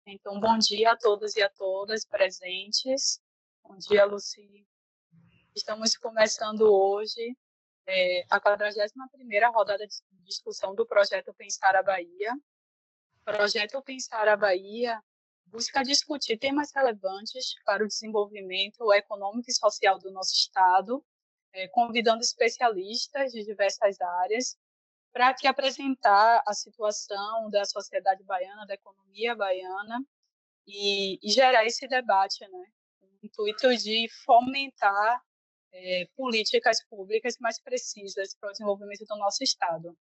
Então, bom dia a todos e a todas presentes. Bom dia, Luci. Estamos começando hoje a 41ª rodada de discussão do projeto Pensar a Bahia. O projeto Pensar a Bahia busca discutir temas relevantes para o desenvolvimento econômico e social do nosso Estado, convidando especialistas de diversas áreas para que apresentar a situação da sociedade baiana, da economia baiana, e gerar esse debate, né? Com o intuito de fomentar políticas públicas mais precisas para o desenvolvimento do nosso Estado.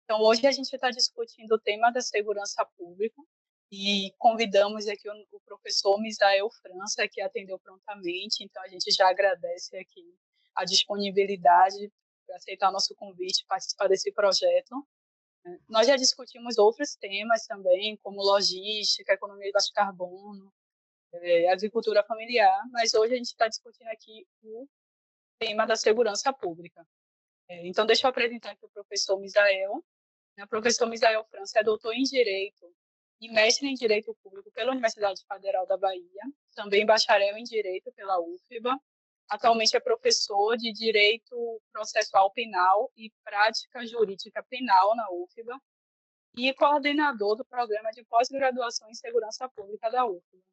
Então, hoje a gente está discutindo o tema da segurança pública e convidamos aqui o professor Misael França, que atendeu prontamente, então a gente já agradece aqui a disponibilidade para aceitar nosso convite e participar desse projeto. Nós já discutimos outros temas também, como logística, economia de baixo carbono, agricultura familiar, mas hoje a gente está discutindo aqui o tema da segurança pública. Então, deixa eu apresentar aqui o professor Misael. O professor Misael França é doutor em Direito e mestre em Direito Público pela Universidade Federal da Bahia, também bacharel em Direito pela UFBA. Atualmente é professor de Direito Processual Penal e Prática Jurídica Penal na UFBA e coordenador do programa de pós-graduação em Segurança Pública da UFBA.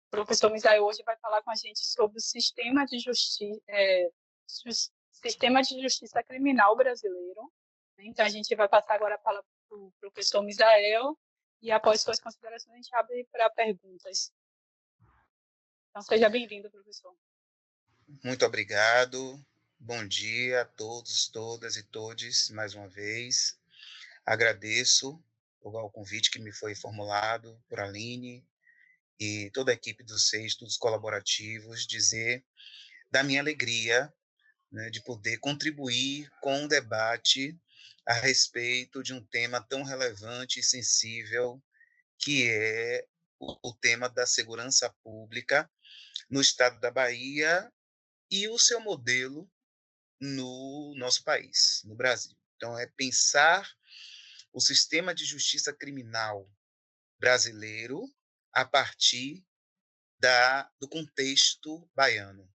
O professor Misael hoje vai falar com a gente sobre o sistema de justiça criminal brasileiro. Então, a gente vai passar agora para o professor Misael e, após suas considerações, a gente abre para perguntas. Então, seja bem-vindo, professor. Muito obrigado. Bom dia a todos, todas e todes, mais uma vez. Agradeço ao convite que me foi formulado por Aline e toda a equipe do SEI Estudos Colaborativos, dizer da minha alegria, né, de poder contribuir com um debate a respeito de um tema tão relevante e sensível, que é o tema da segurança pública no estado da Bahia e o seu modelo no nosso país, no Brasil. Então, é pensar o sistema de justiça criminal brasileiro a partir do contexto baiano.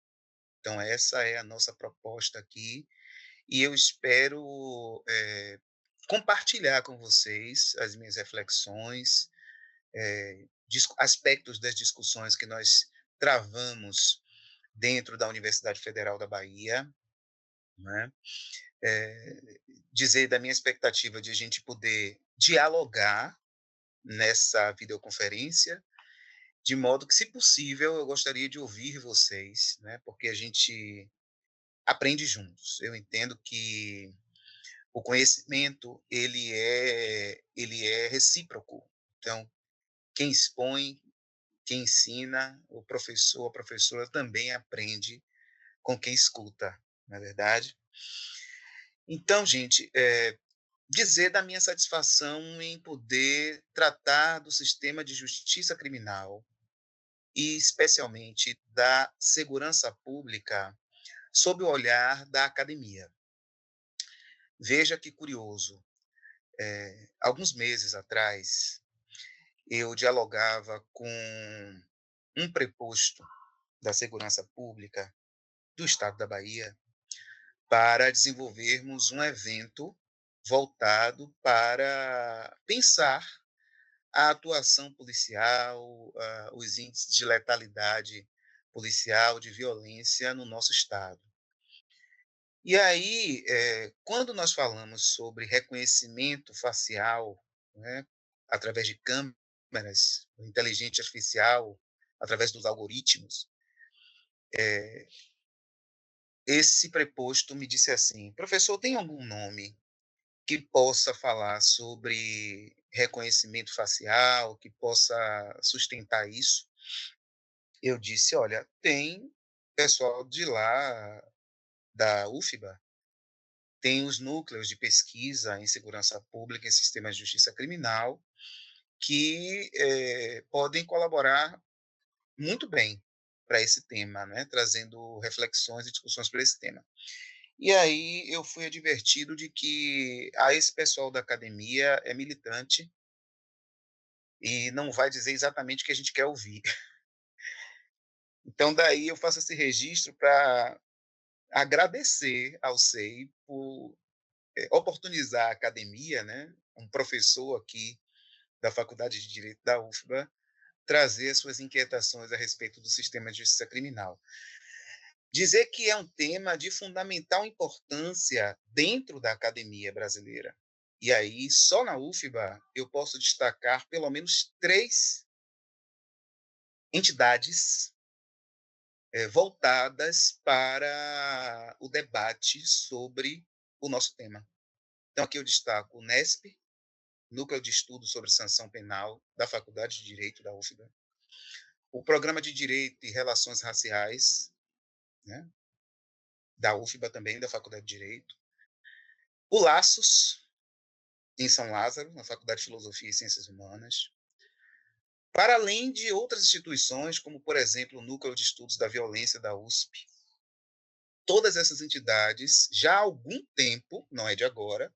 Então, essa é a nossa proposta aqui, e eu espero compartilhar com vocês as minhas reflexões, aspectos das discussões que nós travamos dentro da Universidade Federal da Bahia, né? Dizer da minha expectativa de a gente poder dialogar nessa videoconferência, de modo que, se possível, eu gostaria de ouvir vocês, né? Porque a gente aprende juntos. Eu entendo que o conhecimento ele é recíproco. Então, quem expõe, quem ensina, o professor, a professora também aprende com quem escuta, não é verdade? Então, gente, dizer da minha satisfação em poder tratar do sistema de justiça criminal e, especialmente, da segurança pública sob o olhar da academia. Veja que curioso. Alguns meses atrás, eu dialogava com um preposto da segurança pública do estado da Bahia para desenvolvermos um evento voltado para pensar a atuação policial, os índices de letalidade policial, de violência no nosso estado. E aí, quando nós falamos sobre reconhecimento facial, né, através de câmeras, inteligência artificial, através dos algoritmos, esse preposto me disse assim: professor, tem algum nome que possa falar sobre reconhecimento facial, que possa sustentar isso? Eu disse: olha, tem pessoal de lá, da UFBA, tem os núcleos de pesquisa em segurança pública e sistemas de justiça criminal, que podem colaborar muito bem para esse tema, né? Trazendo reflexões e discussões para esse tema. E aí eu fui advertido de que esse pessoal da academia é militante, e não vai dizer exatamente o que a gente quer ouvir. Então, daí eu faço esse registro para agradecer ao SEI por oportunizar a academia, né, um professor aqui da Faculdade de Direito da UFBA, trazer as suas inquietações a respeito do sistema de justiça criminal. Dizer que é um tema de fundamental importância dentro da academia brasileira. E aí, só na UFBA, eu posso destacar pelo menos 3 entidades voltadas para o debate sobre o nosso tema. Então, aqui eu destaco o NESP, Núcleo de Estudo sobre Sanção Penal da Faculdade de Direito da UFBA, o Programa de Direito e Relações Raciais, né, da UFBA também, da Faculdade de Direito, o Laços, em São Lázaro, na Faculdade de Filosofia e Ciências Humanas, para além de outras instituições, como, por exemplo, o Núcleo de Estudos da Violência da USP. Todas essas entidades, já há algum tempo, não é de agora,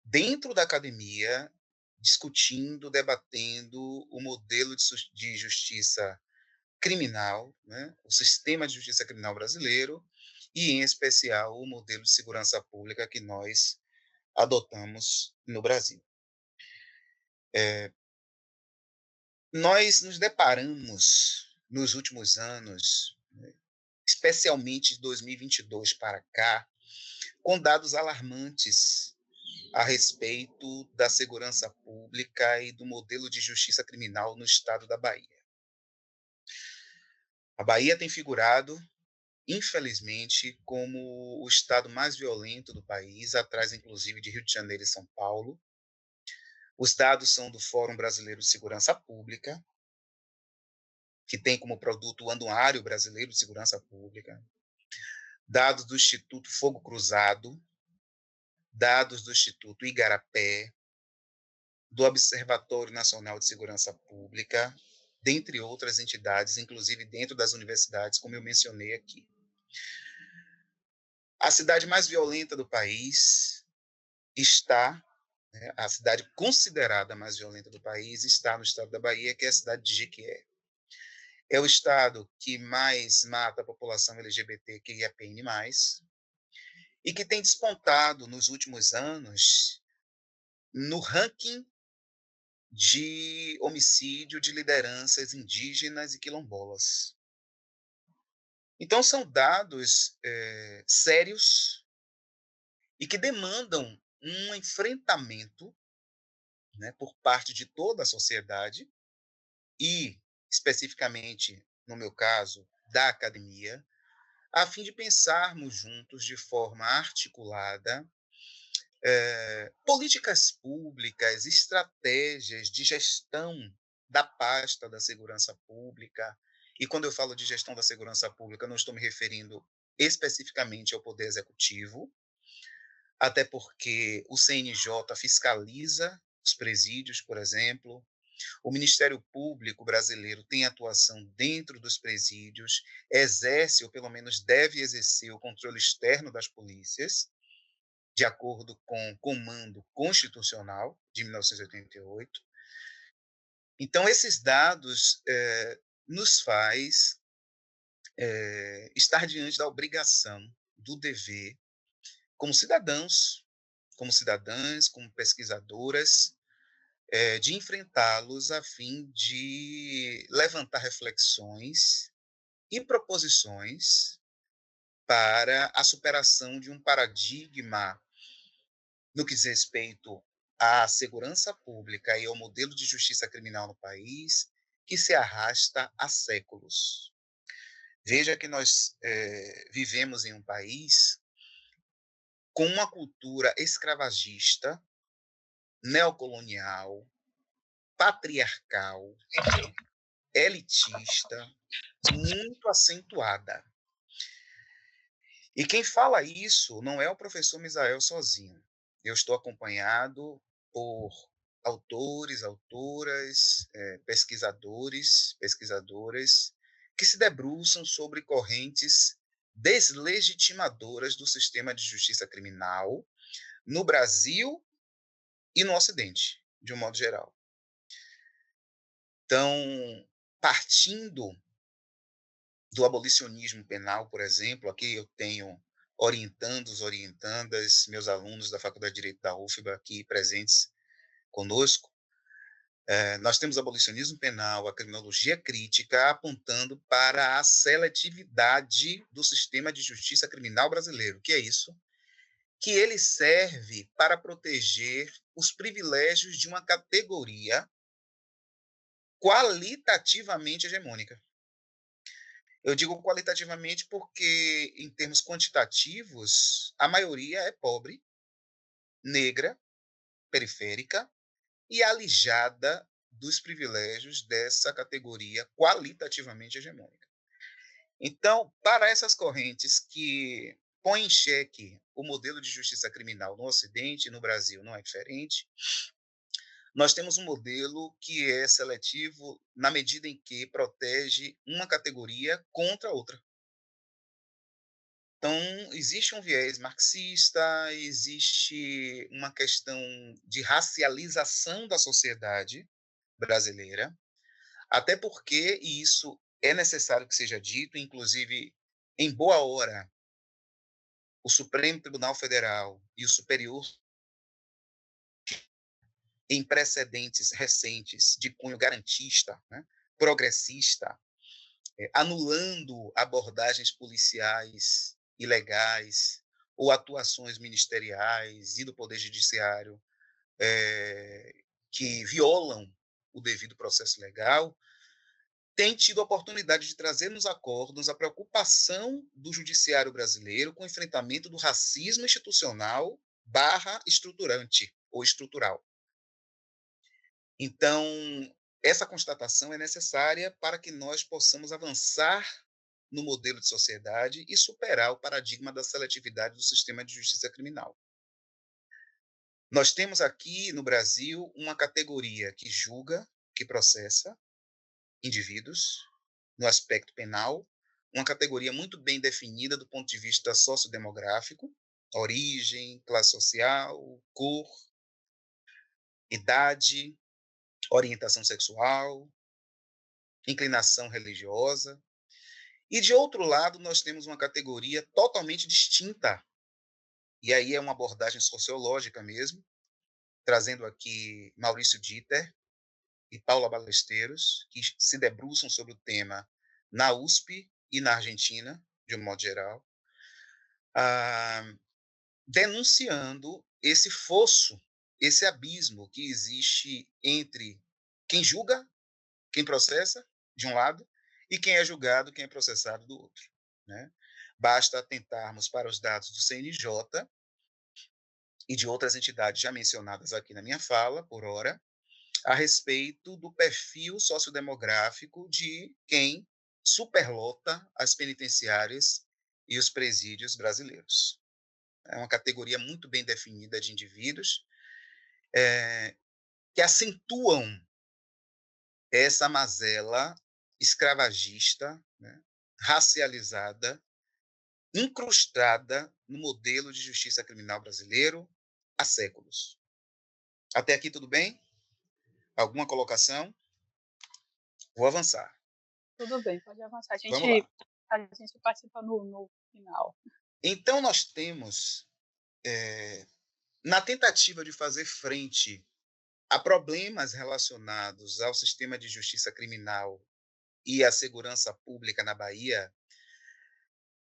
dentro da academia, discutindo, debatendo o modelo de justiça criminal, né, o sistema de justiça criminal brasileiro, e, em especial, o modelo de segurança pública que nós adotamos no Brasil. Nós nos deparamos, nos últimos anos, né, especialmente de 2022 para cá, com dados alarmantes a respeito da segurança pública e do modelo de justiça criminal no estado da Bahia. A Bahia tem figurado, infelizmente, como o estado mais violento do país, atrás inclusive de Rio de Janeiro e São Paulo. Os dados são do Fórum Brasileiro de Segurança Pública, que tem como produto o Anuário Brasileiro de Segurança Pública, dados do Instituto Fogo Cruzado, dados do Instituto Igarapé, do Observatório Nacional de Segurança Pública, dentre outras entidades, inclusive dentro das universidades, como eu mencionei aqui. A cidade mais violenta do país está, né, a cidade considerada mais violenta do país está no estado da Bahia, que é a cidade de Jequié. É o estado que mais mata a população LGBTQIAPN+, e que tem despontado nos últimos anos no ranking de homicídio de lideranças indígenas e quilombolas. Então, são dados sérios e que demandam um enfrentamento, né, por parte de toda a sociedade e, especificamente, no meu caso, da academia, a fim de pensarmos juntos de forma articulada políticas públicas, estratégias de gestão da pasta da segurança pública. E quando eu falo de gestão da segurança pública, não estou me referindo especificamente ao Poder Executivo, até porque o CNJ fiscaliza os presídios, por exemplo. O Ministério Público brasileiro tem atuação dentro dos presídios, exerce, ou pelo menos deve exercer, o controle externo das polícias, de acordo com o Comando Constitucional de 1988. Então, esses dados nos faz estar diante da obrigação, do dever, como cidadãos, como cidadãs, como pesquisadoras, de enfrentá-los a fim de levantar reflexões e proposições para a superação de um paradigma no que diz respeito à segurança pública e ao modelo de justiça criminal no país, que se arrasta há séculos. Veja que nós vivemos em um país com uma cultura escravagista, neocolonial, patriarcal, elitista, muito acentuada. E quem fala isso não é o professor Misael sozinho. Eu estou acompanhado por autores, autoras, pesquisadores, pesquisadoras, que se debruçam sobre correntes deslegitimadoras do sistema de justiça criminal no Brasil e no Ocidente, de um modo geral. Então, partindo do abolicionismo penal, por exemplo, aqui eu tenho orientandos, orientandas, meus alunos da Faculdade de Direito da UFBA aqui presentes conosco. Nós temos abolicionismo penal, a criminologia crítica, apontando para a seletividade do sistema de justiça criminal brasileiro. O que é isso? Que ele serve para proteger os privilégios de uma categoria qualitativamente hegemônica. Eu digo qualitativamente porque, em termos quantitativos, a maioria é pobre, negra, periférica e alijada dos privilégios dessa categoria qualitativamente hegemônica. Então, para essas correntes que põem em xeque o modelo de justiça criminal no Ocidente e no Brasil não é diferente, nós temos um modelo que é seletivo na medida em que protege uma categoria contra outra. Então, existe um viés marxista, existe uma questão de racialização da sociedade brasileira, até porque, e isso é necessário que seja dito, inclusive, em boa hora, o Supremo Tribunal Federal e o Superior, em precedentes recentes de cunho garantista, né, progressista, anulando abordagens policiais ilegais ou atuações ministeriais e do Poder Judiciário que violam o devido processo legal, tem tido a oportunidade de trazer nos acordos a preocupação do judiciário brasileiro com o enfrentamento do racismo institucional / estruturante ou estrutural. Então, essa constatação é necessária para que nós possamos avançar no modelo de sociedade e superar o paradigma da seletividade do sistema de justiça criminal. Nós temos aqui no Brasil uma categoria que julga, que processa indivíduos no aspecto penal, uma categoria muito bem definida do ponto de vista sociodemográfico, origem, classe social, cor, idade, orientação sexual, inclinação religiosa. E, de outro lado, nós temos uma categoria totalmente distinta, e aí é uma abordagem sociológica mesmo, trazendo aqui Maurício Dieter e Paula Balesteiros, que se debruçam sobre o tema na USP e na Argentina, de um modo geral, denunciando esse fosso, esse abismo que existe entre quem julga, quem processa, de um lado, e quem é julgado, quem é processado, do outro. Né? Basta atentarmos para os dados do CNJ e de outras entidades já mencionadas aqui na minha fala, por hora, a respeito do perfil sociodemográfico de quem superlota as penitenciárias e os presídios brasileiros. É uma categoria muito bem definida de indivíduos que acentuam essa mazela escravagista, né, racializada, incrustada no modelo de justiça criminal brasileiro há séculos. Até aqui tudo bem? Alguma colocação? Vou avançar. Tudo bem, pode avançar. Vamos lá. A gente participa no final. Então, nós temos, na tentativa de fazer frente a problemas relacionados ao sistema de justiça criminal e à segurança pública na Bahia,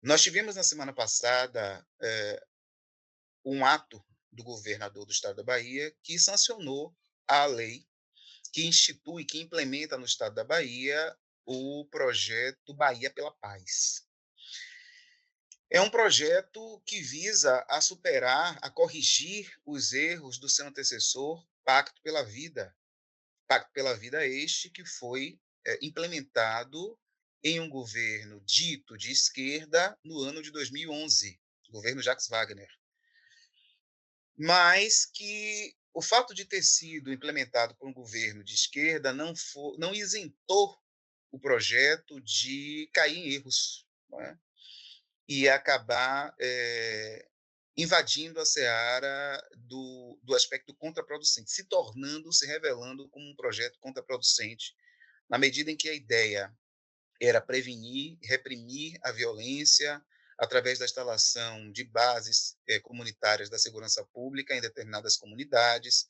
nós tivemos na semana passada um ato do governador do estado da Bahia que sancionou a lei que institui, que implementa no estado da Bahia o projeto Bahia pela Paz. É um projeto que visa a superar, a corrigir os erros do seu antecessor, Pacto pela Vida. Pacto pela Vida este que foi implementado em um governo dito de esquerda no ano de 2011, governo Jacques Wagner. Mas que o fato de ter sido implementado por um governo de esquerda não isentou o projeto de cair em erros, não é? E acabar invadindo a seara do aspecto contraproducente, se revelando como um projeto contraproducente na medida em que a ideia era prevenir, reprimir a violência através da instalação de bases comunitárias da segurança pública em determinadas comunidades,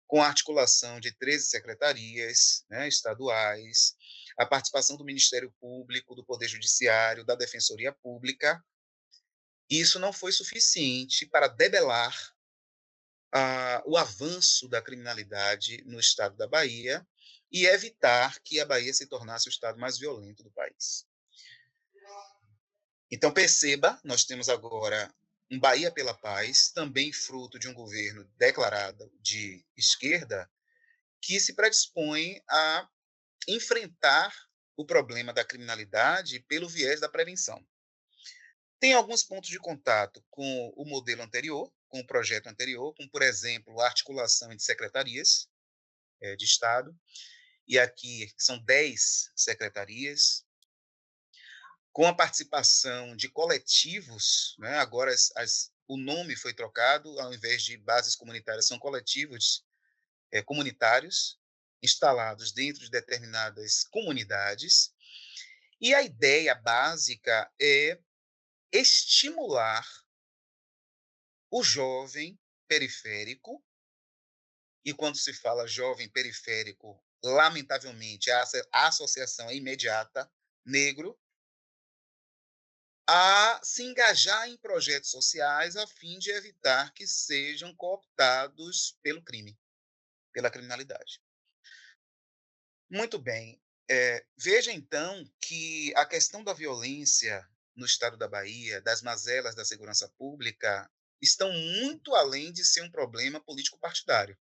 com a articulação de 13 secretarias, né, estaduais, a participação do Ministério Público, do Poder Judiciário, da Defensoria Pública. Isso não foi suficiente para debelar o avanço da criminalidade no estado da Bahia e evitar que a Bahia se tornasse o estado mais violento do país. Então, perceba, nós temos agora um Bahia pela Paz, também fruto de um governo declarado de esquerda, que se predispõe a enfrentar o problema da criminalidade pelo viés da prevenção. Tem alguns pontos de contato com o modelo anterior, com o projeto anterior, como, por exemplo, a articulação entre secretarias de Estado, e aqui são 10 secretarias, com a participação de coletivos, né? Agora o nome foi trocado, ao invés de bases comunitárias, são coletivos comunitários, instalados dentro de determinadas comunidades, e a ideia básica é estimular o jovem periférico, e quando se fala jovem periférico, lamentavelmente, a associação é imediata, negro, a se engajar em projetos sociais a fim de evitar que sejam cooptados pelo crime, pela criminalidade. Muito bem. Veja, então, que a questão da violência no estado da Bahia, das mazelas da segurança pública, estão muito além de ser um problema político-partidário.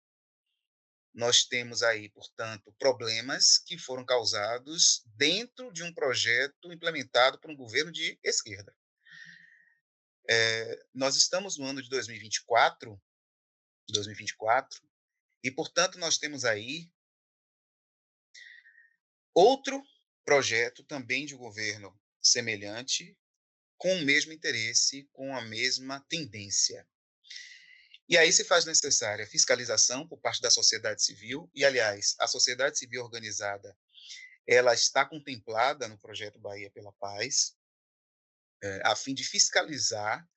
Nós temos aí, portanto, problemas que foram causados dentro de um projeto implementado por um governo de esquerda. Nós estamos no ano de 2024, e, portanto, nós temos aí outro projeto também de governo semelhante, com o mesmo interesse, com a mesma tendência. E aí se faz necessária fiscalização por parte da sociedade civil, e, aliás, a sociedade civil organizada, ela está contemplada no projeto Bahia pela Paz, a fim de fiscalizar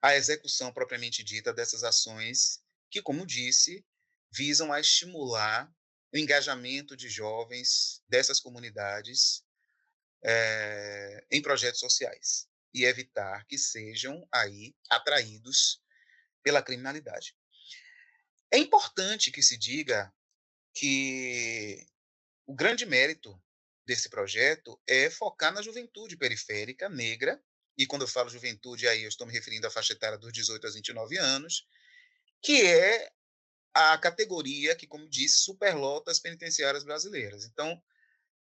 a execução propriamente dita dessas ações que, como disse, visam a estimular o engajamento de jovens dessas comunidades em projetos sociais e evitar que sejam aí atraídos pela criminalidade. É importante que se diga que o grande mérito desse projeto é focar na juventude periférica negra, e quando eu falo juventude, aí eu estou me referindo à faixa etária dos 18 aos 29 anos, que é a categoria que, como disse, superlota as penitenciárias brasileiras. Então,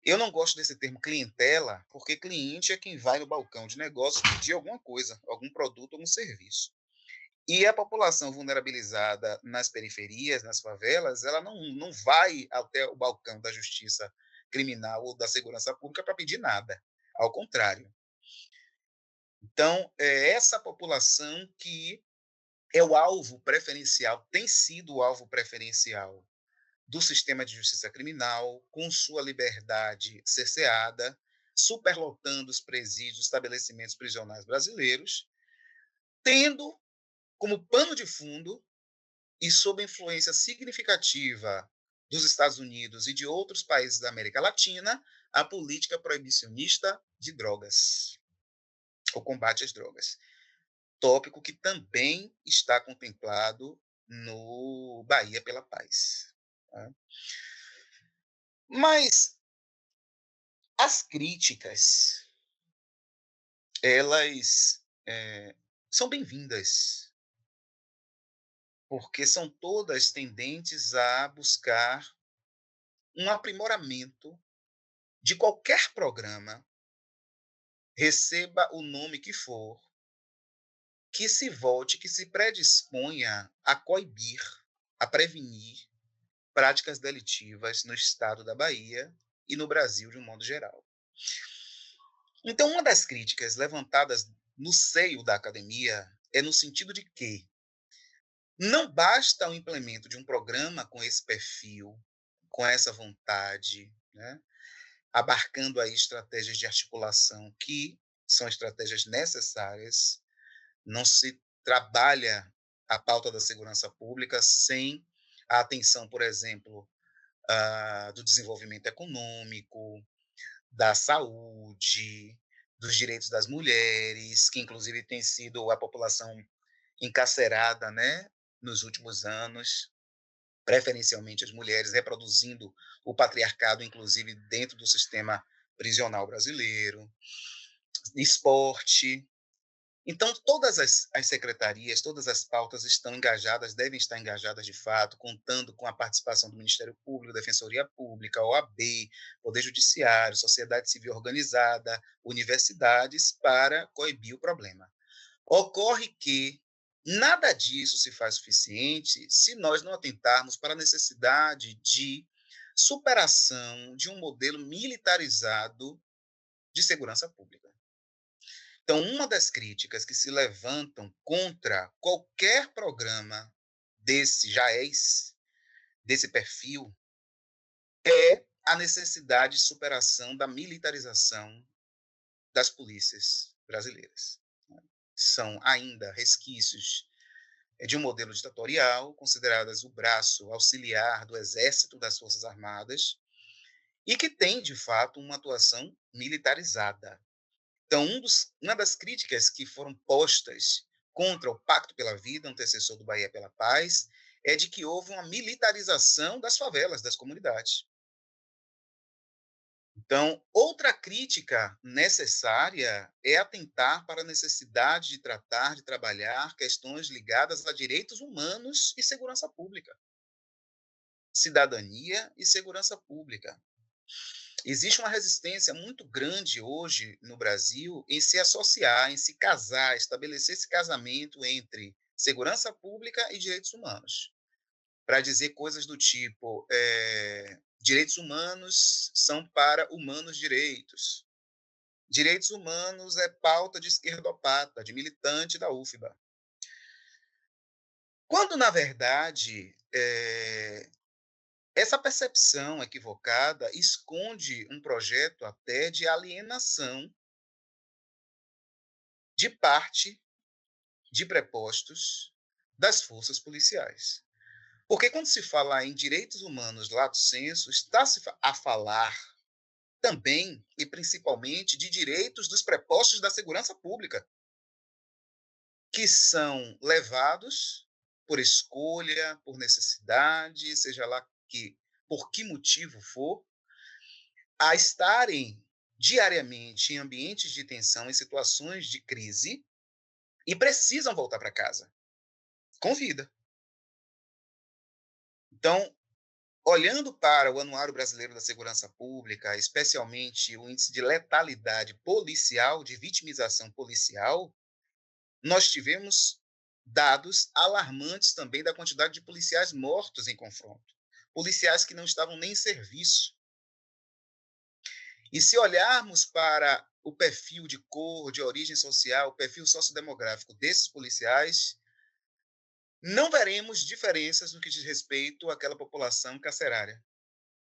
eu não gosto desse termo clientela, porque cliente é quem vai no balcão de negócio pedir alguma coisa, algum produto, algum serviço. E a população vulnerabilizada nas periferias, nas favelas, ela não vai até o balcão da justiça criminal ou da segurança pública para pedir nada. Ao contrário. Então, é essa população que é o alvo preferencial, tem sido o alvo preferencial do sistema de justiça criminal, com sua liberdade cerceada, superlotando os presídios, estabelecimentos prisionais brasileiros, tendo como pano de fundo e sob influência significativa dos Estados Unidos e de outros países da América Latina, a política proibicionista de drogas, o combate às drogas. Tópico que também está contemplado no Bahia pela Paz. Tá? Mas as críticas, elas são bem-vindas, porque são todas tendentes a buscar um aprimoramento de qualquer programa, receba o nome que for, que se volte, que se predisponha a coibir, a prevenir práticas delitivas no estado da Bahia e no Brasil de um modo geral. Então, uma das críticas levantadas no seio da academia é no sentido de que não basta o implemento de um programa com esse perfil, com essa vontade, né? abarcando aí estratégias de articulação que são estratégias necessárias. Não se trabalha a pauta da segurança pública sem a atenção, por exemplo, do desenvolvimento econômico, da saúde, dos direitos das mulheres, que inclusive tem sido a população encarcerada, né, nos últimos anos, preferencialmente as mulheres, reproduzindo o patriarcado, inclusive dentro do sistema prisional brasileiro, esporte. Então, todas as secretarias, todas as pautas estão engajadas, devem estar engajadas de fato, contando com a participação do Ministério Público, Defensoria Pública, OAB, Poder Judiciário, sociedade civil organizada, universidades, para coibir o problema. Ocorre que nada disso se faz suficiente se nós não atentarmos para a necessidade de superação de um modelo militarizado de segurança pública. Então, uma das críticas que se levantam contra qualquer programa desse perfil, é a necessidade de superação da militarização das polícias brasileiras. São ainda resquícios de um modelo ditatorial, consideradas o braço auxiliar do Exército das Forças Armadas, e que tem, de fato, uma atuação militarizada. Então, uma das críticas que foram postas contra o Pacto pela Vida, antecessor do Bahia pela Paz, é de que houve uma militarização das favelas, das comunidades. Então, outra crítica necessária é atentar para a necessidade de tratar, de trabalhar questões ligadas a direitos humanos e segurança pública. Cidadania e segurança pública. Existe uma resistência muito grande hoje no Brasil em se associar, em se casar, estabelecer esse casamento entre segurança pública e direitos humanos, para dizer coisas do tipo: direitos humanos são para humanos direitos. Direitos humanos é pauta de esquerdopata, de militante da UFBA. Quando, na verdade, essa percepção equivocada esconde um projeto até de alienação de parte de prepostos das forças policiais. Porque quando se fala em direitos humanos lato sensu, está-se a falar também e principalmente de direitos dos prepostos da segurança pública, que são levados por escolha, por necessidade, seja lá por que motivo for, a estarem diariamente em ambientes de tensão, em situações de crise, e precisam voltar para casa com vida. Então, olhando para o Anuário Brasileiro da Segurança Pública, especialmente o índice de letalidade policial, de vitimização policial, nós tivemos dados alarmantes também da quantidade de policiais mortos em confronto. Policiais que não estavam nem em serviço. E se olharmos para o perfil de cor, de origem social, o perfil sociodemográfico desses policiais, não veremos diferenças no que diz respeito àquela população carcerária,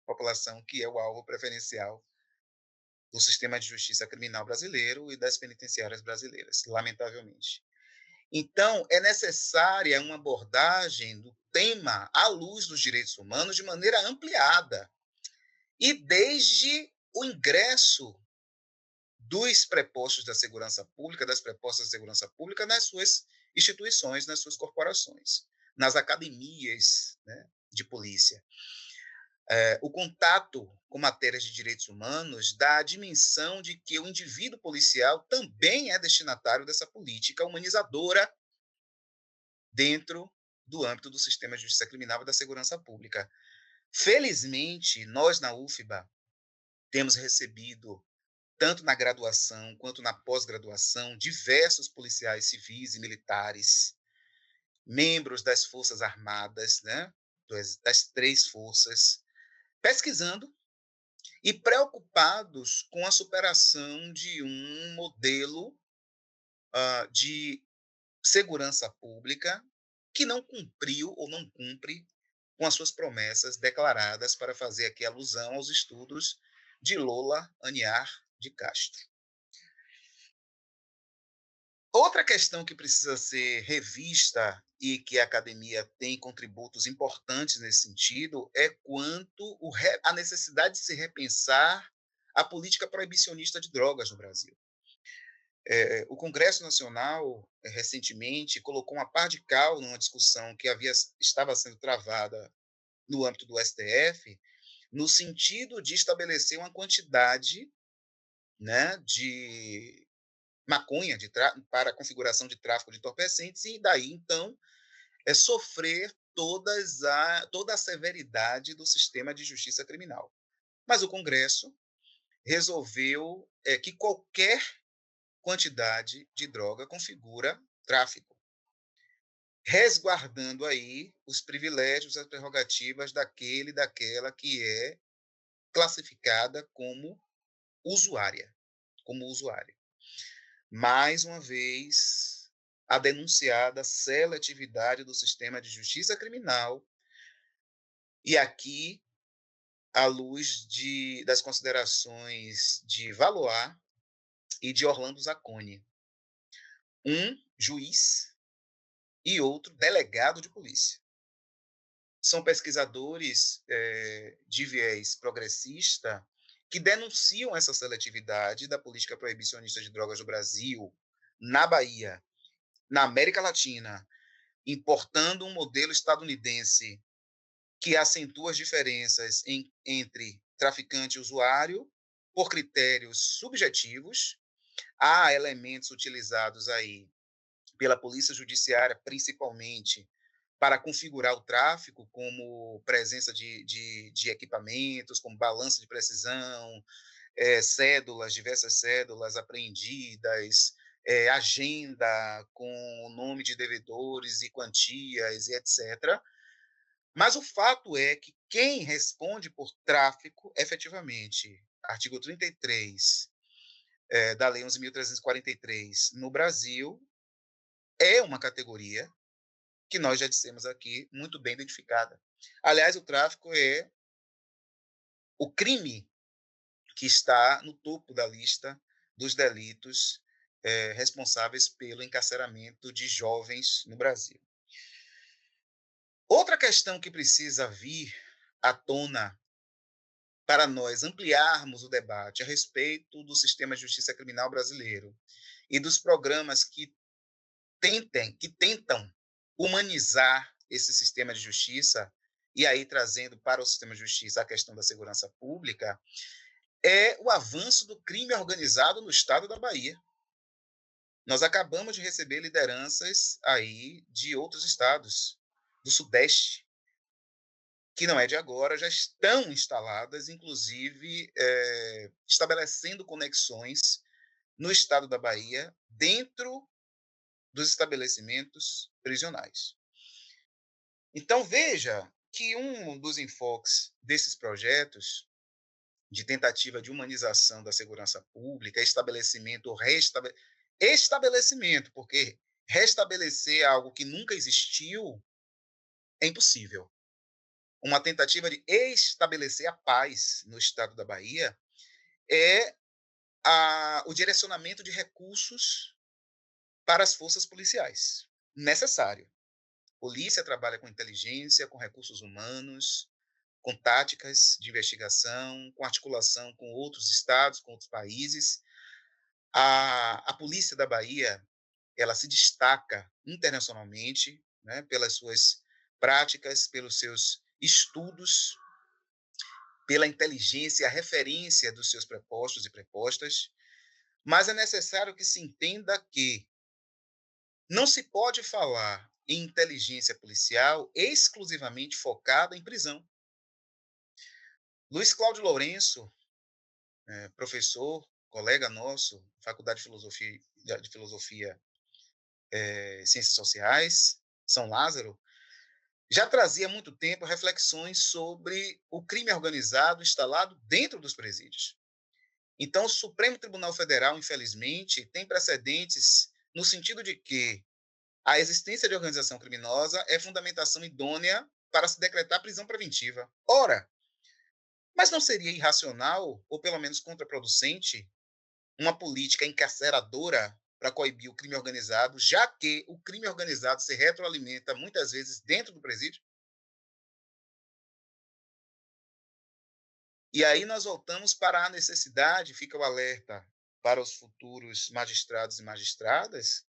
população que é o alvo preferencial do sistema de justiça criminal brasileiro e das penitenciárias brasileiras, lamentavelmente. Então, é necessária uma abordagem do tema à luz dos direitos humanos de maneira ampliada, e desde o ingresso dos prepostos da segurança pública, das prepostas da segurança pública nas suas instituições, nas suas corporações, nas academias, né, de polícia. O contato com matérias de direitos humanos dá a dimensão de que o indivíduo policial também é destinatário dessa política humanizadora dentro do âmbito do sistema de justiça criminal e da segurança pública. Felizmente, nós na UFBA temos recebido, tanto na graduação quanto na pós-graduação, diversos policiais civis e militares, membros das Forças Armadas, né, das 3 forças, pesquisando e preocupados com a superação de um modelo de segurança pública que não cumpriu ou não cumpre com as suas promessas declaradas, para fazer aqui alusão aos estudos de Lola Aniar de Castro. Outra questão que precisa ser revista e que a academia tem contributos importantes nesse sentido é quanto a necessidade de se repensar a política proibicionista de drogas no Brasil. O Congresso Nacional, recentemente, colocou uma pá de cal numa discussão que estava sendo travada no âmbito do STF, no sentido de estabelecer uma quantidade, né, de maconha para a configuração de tráfico de entorpecentes e daí, então, sofrer toda a severidade do sistema de justiça criminal. Mas o Congresso resolveu que qualquer quantidade de droga configura tráfico, resguardando aí os privilégios, as prerrogativas daquela que é classificada como usuária, Mais uma vez, a denunciada seletividade do sistema de justiça criminal, e aqui, à luz das considerações de Valois e de Orlando Zacconi, um juiz e outro delegado de polícia. São pesquisadores de viés progressista que denunciam essa seletividade da política proibicionista de drogas do Brasil, na Bahia, na América Latina, importando um modelo estadunidense que acentua as diferenças entre traficante e usuário por critérios subjetivos. Há elementos utilizados aí pela polícia judiciária, principalmente, para configurar o tráfico, como presença de equipamentos, como balança de precisão, diversas cédulas apreendidas, agenda com o nome de devedores e quantias e etc. Mas o fato é que quem responde por tráfico, efetivamente, artigo 33 da Lei 11.343, no Brasil, é uma categoria que nós já dissemos aqui, muito bem identificada. Aliás, o tráfico é o crime que está no topo da lista dos delitos responsáveis pelo encarceramento de jovens no Brasil. Outra questão que precisa vir à tona para nós ampliarmos o debate a respeito do sistema de justiça criminal brasileiro e dos programas que tentam humanizar esse sistema de justiça, e aí trazendo para o sistema de justiça a questão da segurança pública, é o avanço do crime organizado no estado da Bahia. Nós acabamos de receber lideranças aí de outros estados do Sudeste, que não é de agora, já estão instaladas, inclusive estabelecendo conexões no estado da Bahia, dentro dos estabelecimentos prisionais. Então, veja que um dos enfoques desses projetos de tentativa de humanização da segurança pública, estabelecimento, porque restabelecer algo que nunca existiu é impossível. Uma tentativa de estabelecer a paz no estado da Bahia é o direcionamento de recursos para as forças policiais. Necessário. Polícia trabalha com inteligência, com recursos humanos, com táticas de investigação, com articulação com outros estados, com outros países. A Polícia da Bahia, ela se destaca internacionalmente, né, pelas suas práticas, pelos seus estudos, pela inteligência e a referência dos seus prepostos e prepostas, mas é necessário que se entenda que não se pode falar em inteligência policial exclusivamente focada em prisão. Luiz Cláudio Lourenço, professor, colega nosso, Faculdade de Filosofia e Ciências Sociais, São Lázaro, já trazia há muito tempo reflexões sobre o crime organizado instalado dentro dos presídios. Então, o Supremo Tribunal Federal, infelizmente, tem precedentes no sentido de que a existência de organização criminosa é fundamentação idônea para se decretar prisão preventiva. Ora, Mas não seria irracional, ou pelo menos contraproducente, uma política encarceradora para coibir o crime organizado, já que o crime organizado se retroalimenta muitas vezes dentro do presídio? E aí nós voltamos para a necessidade, fica o alerta para os futuros magistrados e magistradas,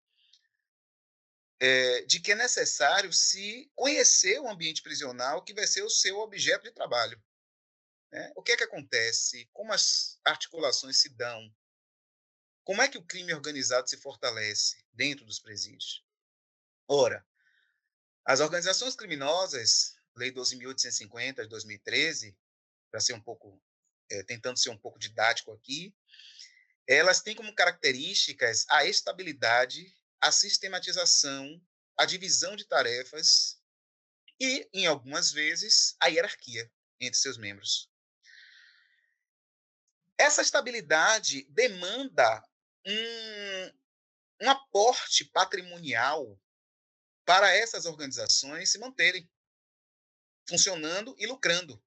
de que é necessário se conhecer o ambiente prisional que vai ser o seu objeto de trabalho. Né? O que é que acontece? Como as articulações se dão? Como é que o crime organizado se fortalece dentro dos presídios? Ora, as organizações criminosas, Lei 12.850 de 2013, para ser um pouco, tentando ser um pouco didático aqui, elas têm como características a estabilidade, a sistematização, a divisão de tarefas e, em algumas vezes, a hierarquia entre seus membros. Essa estabilidade demanda um aporte patrimonial para essas organizações se manterem funcionando e lucrando.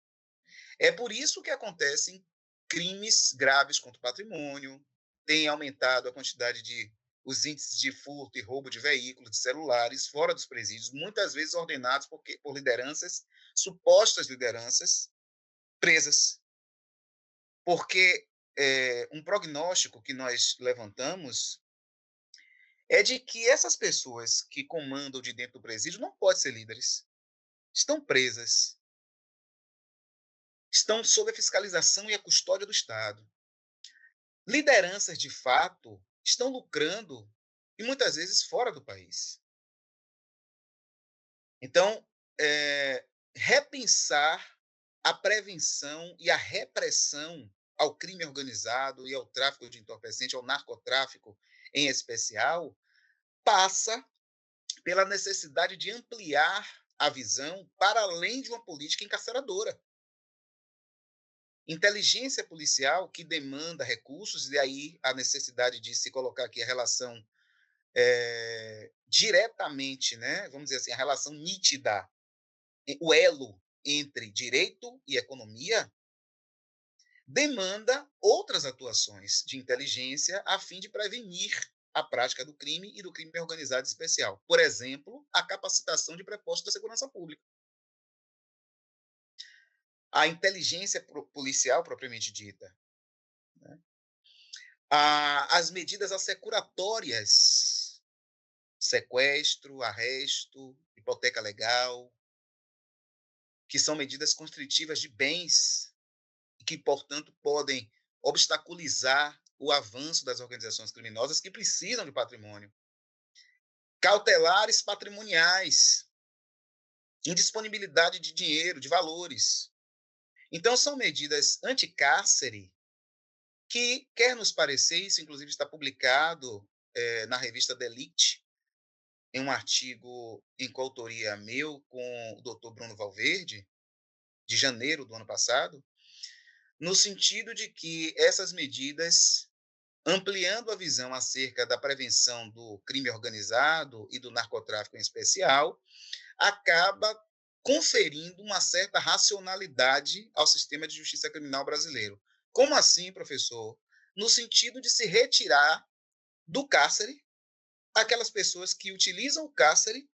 É por isso que acontecem crimes graves contra o patrimônio, tem aumentado a quantidade de os índices de furto e roubo de veículos, de celulares, fora dos presídios, muitas vezes ordenados por lideranças, supostas lideranças, presas. Porque um prognóstico que nós levantamos é de que essas pessoas que comandam de dentro do presídio não podem ser líderes. Estão presas. Estão sob a fiscalização e a custódia do Estado. Lideranças, de fato, estão lucrando e muitas vezes fora do país. Então, repensar a prevenção e a repressão ao crime organizado e ao tráfico de entorpecente, ao narcotráfico em especial, passa pela necessidade de ampliar a visão para além de uma política encarceradora. Inteligência policial que demanda recursos, e aí a necessidade de se colocar aqui a relação diretamente, né, vamos dizer assim, a relação nítida, o elo entre direito e economia, demanda outras atuações de inteligência a fim de prevenir a prática do crime e do crime organizado especial. Por exemplo, a capacitação de prepostos da segurança pública. A inteligência policial propriamente dita. Né? As medidas assecuratórias, sequestro, arresto, hipoteca legal, que são medidas constritivas de bens e que, portanto, podem obstaculizar o avanço das organizações criminosas que precisam de patrimônio. Cautelares patrimoniais, indisponibilidade de dinheiro, de valores. Então, são medidas anticárcere que, quer nos parecer, isso inclusive está publicado na revista Delict, em um artigo em coautoria meu com o Dr. Bruno Valverde, de janeiro do ano passado, no sentido de que essas medidas, ampliando a visão acerca da prevenção do crime organizado e do narcotráfico em especial, acaba conferindo uma certa racionalidade ao sistema de justiça criminal brasileiro. Como assim, professor? No sentido de se retirar do cárcere aquelas pessoas que utilizam o cárcere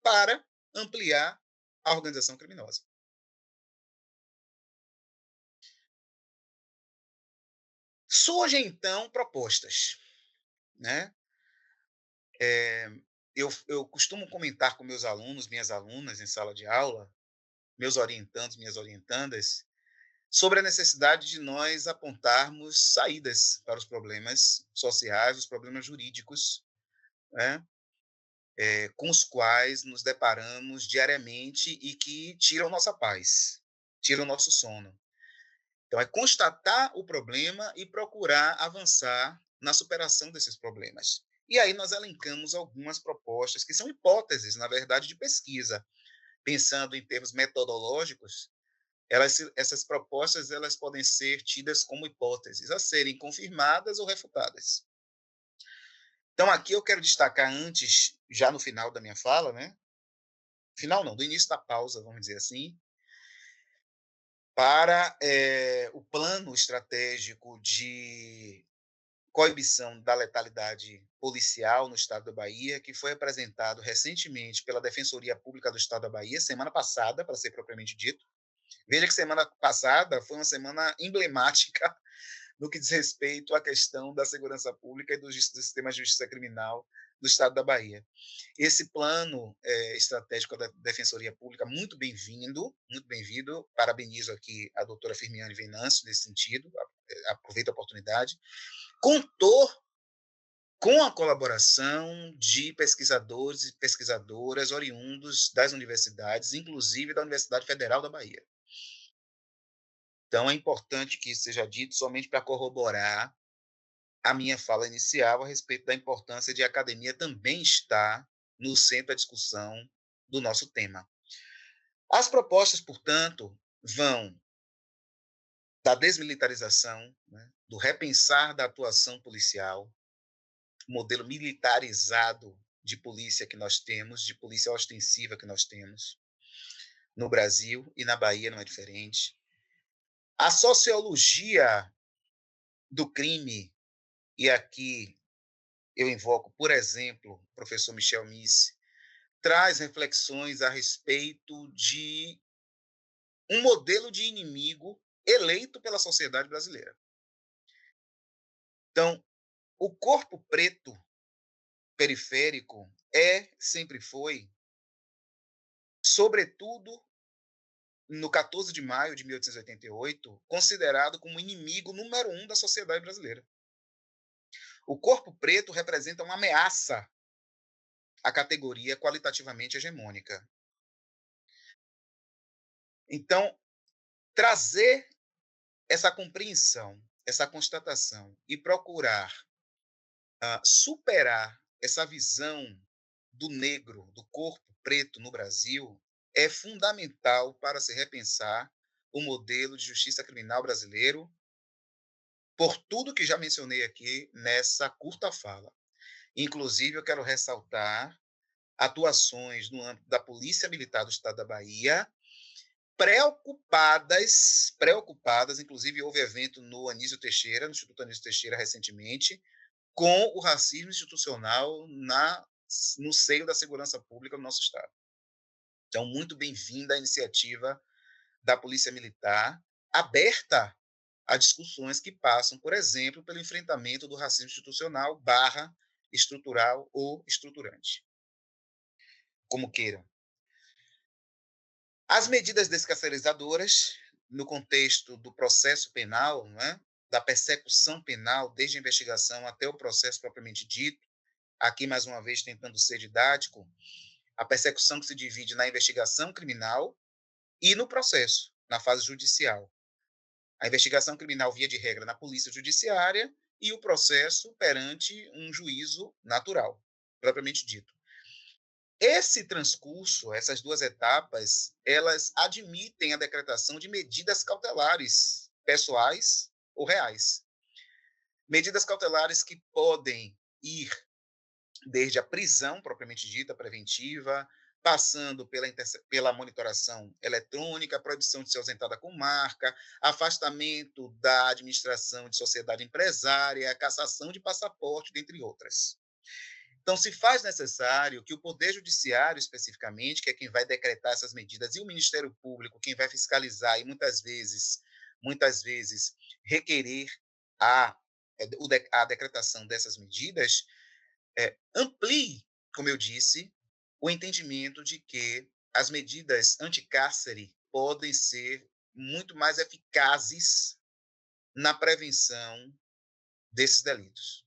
para ampliar a organização criminosa. Surgem, então, propostas. Né? Eu costumo comentar com meus alunos, minhas alunas em sala de aula, meus orientandos, minhas orientandas, sobre a necessidade de nós apontarmos saídas para os problemas sociais, os problemas jurídicos, né? Com os quais nos deparamos diariamente e que tiram nossa paz, tiram nosso sono. Então, é constatar o problema e procurar avançar na superação desses problemas. E aí nós elencamos algumas propostas que são hipóteses, na verdade, de pesquisa. Pensando em termos metodológicos, essas propostas elas podem ser tidas como hipóteses a serem confirmadas ou refutadas. Então, aqui eu quero destacar antes, já no final da minha fala, né? Final não, do início da pausa, vamos dizer assim, para o plano estratégico de coibição da letalidade policial no estado da Bahia, que foi apresentado recentemente pela Defensoria Pública do Estado da Bahia, semana passada, para ser propriamente dito. Veja que semana passada foi uma semana emblemática no que diz respeito à questão da segurança pública e do sistema de justiça criminal do estado da Bahia. Esse plano estratégico da Defensoria Pública, muito bem-vindo, muito bem-vindo. Parabenizo aqui a doutora Firmiane Venâncio nesse sentido, aproveito a oportunidade. Contou com a colaboração de pesquisadores e pesquisadoras oriundos das universidades, inclusive da Universidade Federal da Bahia. Então, é importante que isso seja dito somente para corroborar a minha fala inicial a respeito da importância de a academia também estar no centro da discussão do nosso tema. As propostas, portanto, vão da desmilitarização, né, do repensar da atuação policial, o modelo militarizado de polícia que nós temos, de polícia ostensiva que nós temos no Brasil e na Bahia não é diferente. A sociologia do crime, e aqui eu invoco, por exemplo, o professor Michel Misse, traz reflexões a respeito de um modelo de inimigo eleito pela sociedade brasileira. Então, o corpo preto periférico sempre foi, sobretudo no 14 de maio de 1888, considerado como inimigo número 1 da sociedade brasileira. O corpo preto representa uma ameaça à categoria qualitativamente hegemônica. Então, trazer essa compreensão, essa constatação e procurar superar essa visão do negro, do corpo preto no Brasil, é fundamental para se repensar o modelo de justiça criminal brasileiro, por tudo que já mencionei aqui nessa curta fala. Inclusive, eu quero ressaltar atuações no âmbito da Polícia Militar do Estado da Bahia, preocupadas, inclusive houve evento no Anísio Teixeira, no Instituto Anísio Teixeira recentemente, com o racismo institucional no seio da segurança pública no nosso Estado. Então, muito bem-vinda a iniciativa da Polícia Militar, aberta a discussões que passam, por exemplo, pelo enfrentamento do racismo institucional / estrutural ou estruturante. Como queiram. As medidas descarcerizadoras, no contexto do processo penal, né, da persecução penal, desde a investigação até o processo propriamente dito, aqui, mais uma vez, tentando ser didático, a persecução que se divide na investigação criminal e no processo, na fase judicial. A investigação criminal, via de regra, na polícia judiciária e o processo perante um juízo natural, propriamente dito. Esse transcurso, essas duas etapas, elas admitem a decretação de medidas cautelares pessoais ou reais. Medidas cautelares que podem ir desde a prisão, propriamente dita, preventiva, passando pela monitoração eletrônica, proibição de ser ausentada com marca, afastamento da administração de sociedade empresária, cassação de passaporte, dentre outras. Então, se faz necessário que o Poder Judiciário, especificamente, que é quem vai decretar essas medidas, e o Ministério Público, quem vai fiscalizar e muitas vezes requerer a decretação dessas medidas, amplie, como eu disse, o entendimento de que as medidas anticárcere podem ser muito mais eficazes na prevenção desses delitos.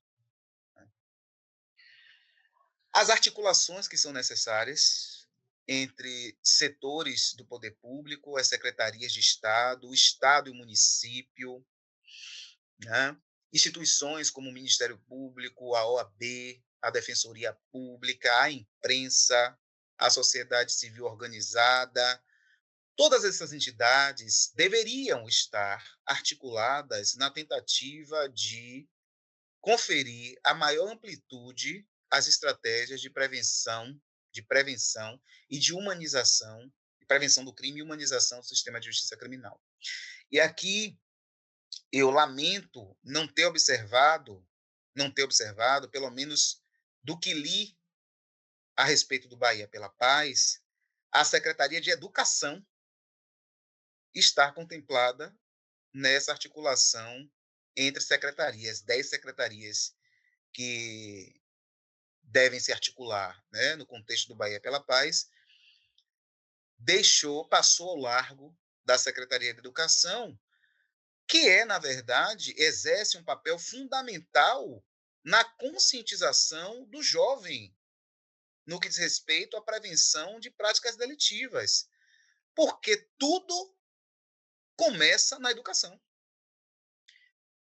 As articulações que são necessárias entre setores do poder público, as secretarias de Estado, o Estado e o município, né? Instituições como o Ministério Público, a OAB, a Defensoria Pública, a imprensa, a sociedade civil organizada, todas essas entidades deveriam estar articuladas na tentativa de conferir a maior amplitude às estratégias de prevenção e de humanização, prevenção do crime e humanização do sistema de justiça criminal. E aqui eu lamento não ter observado, pelo menos do que li a respeito do Bahia pela Paz, a Secretaria de Educação estar contemplada nessa articulação entre secretarias, 10 secretarias que devem se articular, né, no contexto do Bahia pela Paz, passou ao largo da Secretaria de Educação, que na verdade, exerce um papel fundamental na conscientização do jovem no que diz respeito à prevenção de práticas delitivas, porque tudo começa na educação.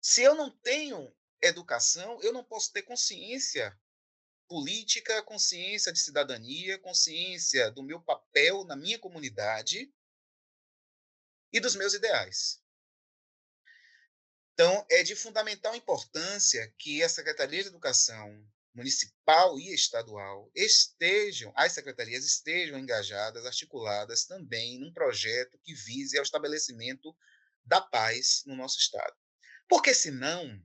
Se eu não tenho educação, eu não posso ter consciência política, consciência de cidadania, consciência do meu papel na minha comunidade e dos meus ideais. Então, é de fundamental importância que a Secretaria de Educação municipal e estadual as secretarias estejam engajadas, articuladas também num projeto que vise ao estabelecimento da paz no nosso estado. Porque senão,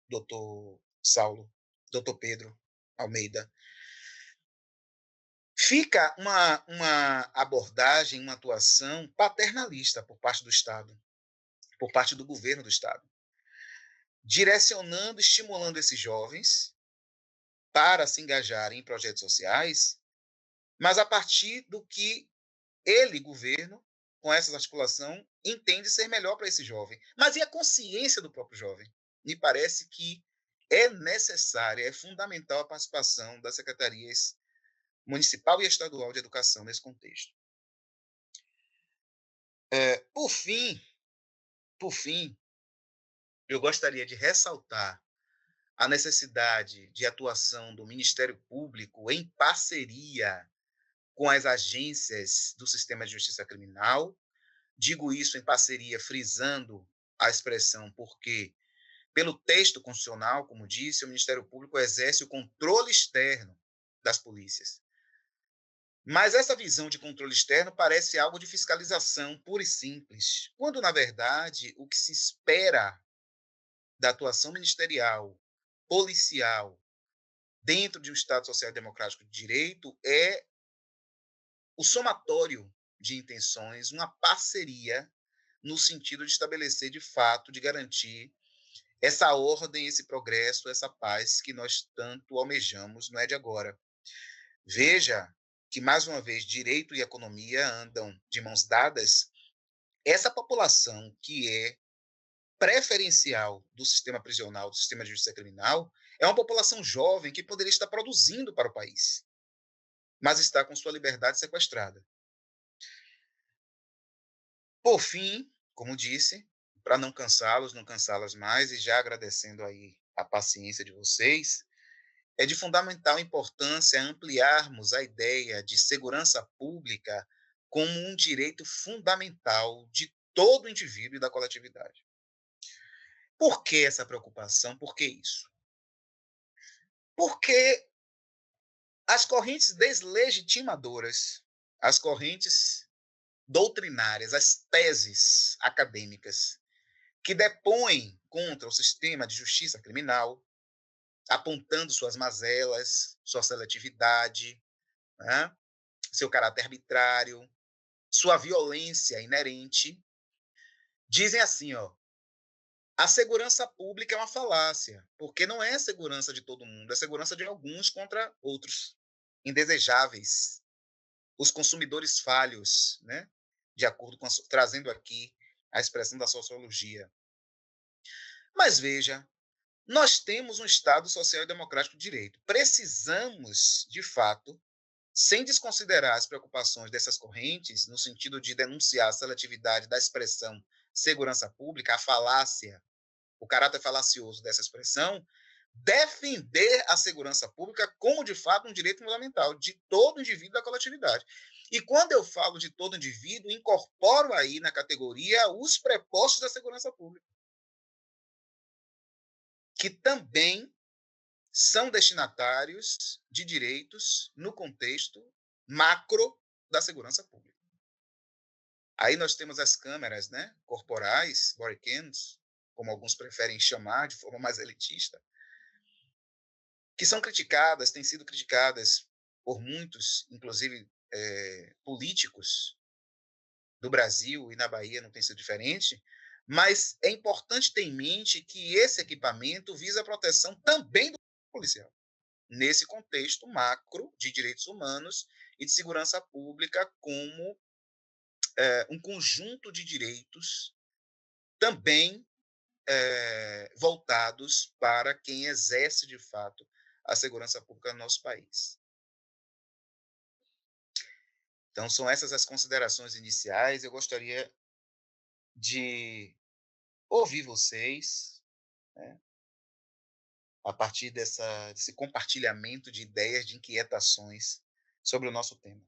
doutor Saulo, doutor Pedro Almeida, fica uma abordagem, uma atuação paternalista por parte do Estado, por parte do governo do Estado, direcionando, estimulando esses jovens para se engajarem em projetos sociais, mas a partir do que ele, governo, com essa articulação, entende ser melhor para esse jovem. Mas e a consciência do próprio jovem? Me parece que é necessária, é fundamental a participação das secretarias municipal e estadual de educação nesse contexto. Por fim, eu gostaria de ressaltar a necessidade de atuação do Ministério Público em parceria com as agências do sistema de justiça criminal. Digo isso em parceria, frisando a expressão porque, pelo texto constitucional, como disse, o Ministério Público exerce o controle externo das polícias. Mas essa visão de controle externo parece algo de fiscalização pura e simples, quando, na verdade, o que se espera da atuação ministerial, policial, dentro de um Estado social e democrático de direito, é o somatório de intenções, uma parceria no sentido de estabelecer, de fato, de garantir essa ordem, esse progresso, essa paz que nós tanto almejamos, não é de agora. Veja que, mais uma vez, direito e economia andam de mãos dadas. Essa população que é preferencial do sistema prisional, do sistema de justiça criminal, é uma população jovem que poderia estar produzindo para o país, mas está com sua liberdade sequestrada. Por fim, como disse, para não cansá-los, não cansá-las mais, e já agradecendo aí a paciência de vocês, é de fundamental importância ampliarmos a ideia de segurança pública como um direito fundamental de todo indivíduo e da coletividade. Por que essa preocupação? Por que isso? Porque as correntes deslegitimadoras, as correntes doutrinárias, as teses acadêmicas que depõem contra o sistema de justiça criminal, apontando suas mazelas, sua seletividade, né, seu caráter arbitrário, sua violência inerente, dizem assim, a segurança pública é uma falácia, porque não é a segurança de todo mundo, é a segurança de alguns contra outros, indesejáveis, os consumidores falhos, né, de acordo com trazendo aqui a expressão da sociologia. Mas veja, nós temos um Estado social e democrático de direito. Precisamos, de fato, sem desconsiderar as preocupações dessas correntes, no sentido de denunciar a seletividade da expressão segurança pública, a falácia, o caráter falacioso dessa expressão, defender a segurança pública como, de fato, um direito fundamental de todo indivíduo da coletividade. E quando eu falo de todo indivíduo, incorporo aí na categoria os prepostos da segurança pública, que também são destinatários de direitos no contexto macro da segurança pública. Aí nós temos as câmeras, né, corporais, body cams, como alguns preferem chamar de forma mais elitista, que são criticadas, têm sido criticadas por muitos, inclusive políticos do Brasil, e na Bahia não tem sido diferente, mas é importante ter em mente que esse equipamento visa a proteção também do policial, nesse contexto macro de direitos humanos e de segurança pública como um conjunto de direitos também voltados para quem exerce, de fato, a segurança pública no nosso país. Então, são essas as considerações iniciais. Eu gostaria de ouvir vocês, né, a partir desse compartilhamento de ideias, de inquietações sobre o nosso tema.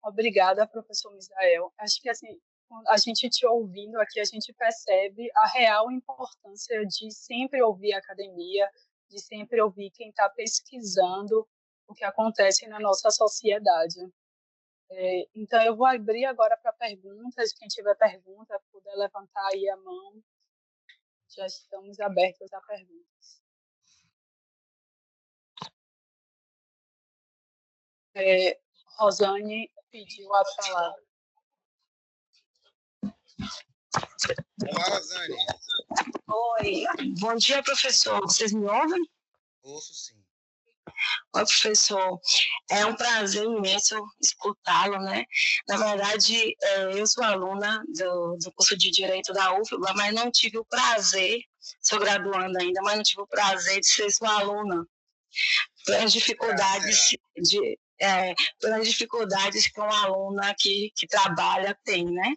Obrigada, professor Misael. Acho que, assim, a gente te ouvindo aqui, a gente percebe a real importância de sempre ouvir a academia, de sempre ouvir quem está pesquisando o que acontece na nossa sociedade. Então, eu vou abrir agora para perguntas. Quem tiver pergunta, puder levantar aí a mão. Já estamos abertos a perguntas. Rosane pediu a palavra. Olá, Rosane. Oi, bom dia, professor. Vocês me ouvem? Ouço sim. Oi, professor. É um prazer imenso escutá-lo, né? Na verdade, eu sou aluna do curso de Direito da UFBA, mas não tive o prazer, sou graduanda ainda, mas não tive o prazer de ser sua aluna. Pelas dificuldades pelas dificuldades que uma aluna que trabalha tem, né?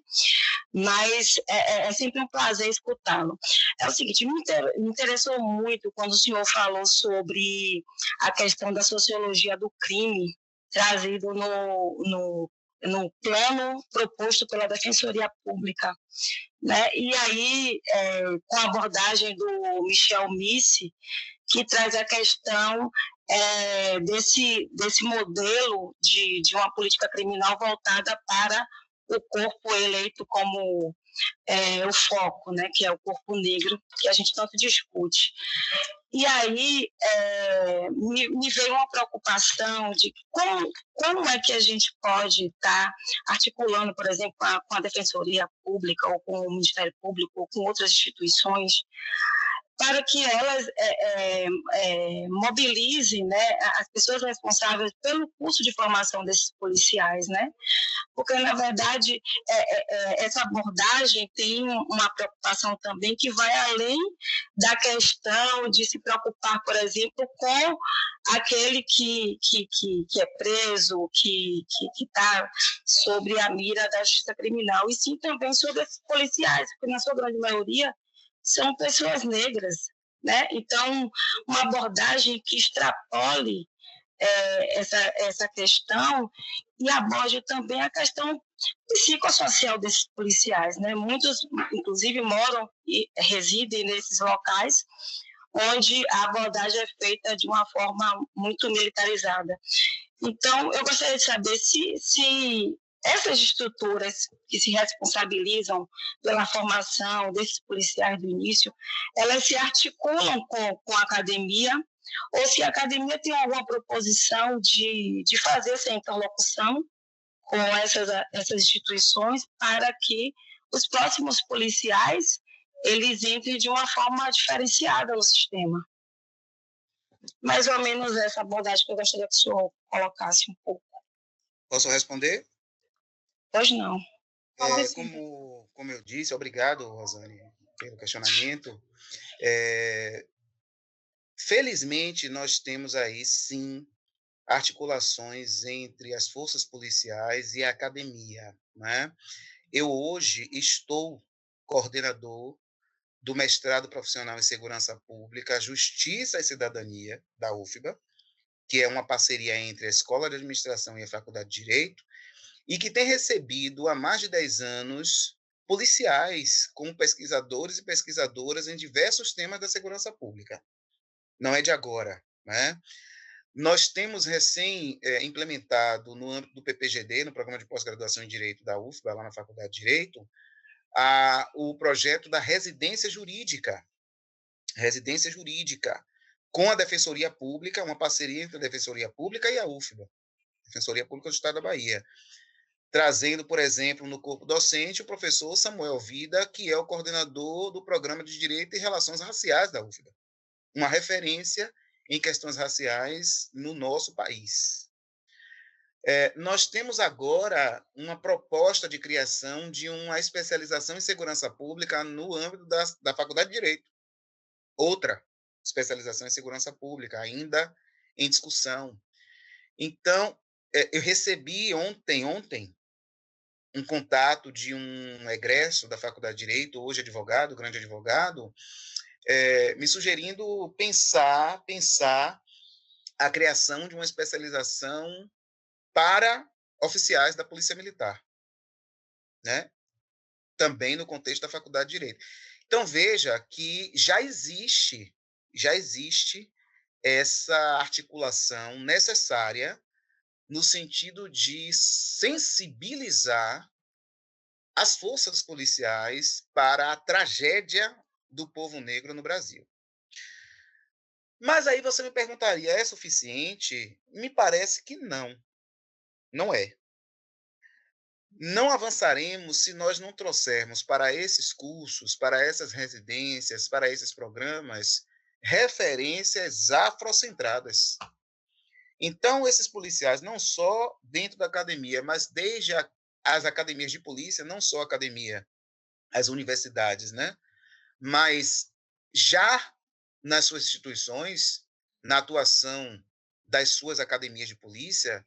Mas é sempre um prazer escutá-lo. É o seguinte, me interessou muito quando o senhor falou sobre a questão da sociologia do crime, trazido no plano proposto pela Defensoria Pública, né? E aí, com a abordagem do Michel Missi, que traz a questão desse modelo de uma política criminal voltada para o corpo eleito como o foco, né, que é o corpo negro, que a gente tanto discute. E aí me veio uma preocupação de como é que a gente pode estar articulando, por exemplo, com a Defensoria Pública, ou com o Ministério Público, ou com outras instituições, para que elas mobilizem, né, as pessoas responsáveis pelo curso de formação desses policiais, né? Porque, na verdade, essa abordagem tem uma preocupação também que vai além da questão de se preocupar, por exemplo, com aquele que é preso, que está sobre a mira da justiça criminal, e sim também sobre esses policiais, porque, na sua grande maioria, são pessoas negras, né? Então, uma abordagem que extrapole essa questão e aborde também a questão psicossocial desses policiais, né? Muitos, inclusive, moram e residem nesses locais onde a abordagem é feita de uma forma muito militarizada. Então, eu gostaria de saber se essas estruturas que se responsabilizam pela formação desses policiais do início, elas se articulam com a academia, ou se a academia tem alguma proposição de fazer essa interlocução com essas instituições para que os próximos policiais eles entrem de uma forma diferenciada no sistema. Mais ou menos essa abordagem que eu gostaria que o senhor colocasse um pouco. Posso responder? Pois não. Como eu disse, obrigado, Rosane, pelo questionamento. Felizmente, nós temos aí, sim, articulações entre as forças policiais e a academia, né? Eu hoje estou coordenador do mestrado profissional em segurança pública, Justiça e Cidadania, da UFBA, que é uma parceria entre a Escola de Administração e a Faculdade de Direito, e que tem recebido há mais de 10 anos policiais como pesquisadores e pesquisadoras em diversos temas da segurança pública. Não é de agora, né? Nós temos recém implementado, no âmbito do PPGD, no Programa de Pós-Graduação em Direito da UFBA, lá na Faculdade de Direito, o projeto da residência jurídica, com a Defensoria Pública, uma parceria entre a Defensoria Pública e a UFBA, Defensoria Pública do Estado da Bahia, trazendo, por exemplo, no corpo docente o professor Samuel Vida, que é o coordenador do Programa de Direito e Relações Raciais da UFBA, uma referência em questões raciais no nosso país. Nós temos agora uma proposta de criação de uma especialização em segurança pública no âmbito da Faculdade de Direito. Outra especialização em segurança pública, ainda em discussão. Então, eu recebi ontem, um contato de um egresso da Faculdade de Direito, hoje advogado, grande advogado, me sugerindo pensar a criação de uma especialização para oficiais da Polícia Militar, né? Também no contexto da Faculdade de Direito. Então, veja que já existe essa articulação necessária no sentido de sensibilizar as forças policiais para a tragédia do povo negro no Brasil. Mas aí você me perguntaria, é suficiente? Me parece que não. Não é. Não avançaremos se nós não trouxermos para esses cursos, para essas residências, para esses programas, referências afrocentradas. Então, esses policiais, não só dentro da academia, mas desde as academias de polícia, não só a academia, as universidades, né? Mas já nas suas instituições, na atuação das suas academias de polícia,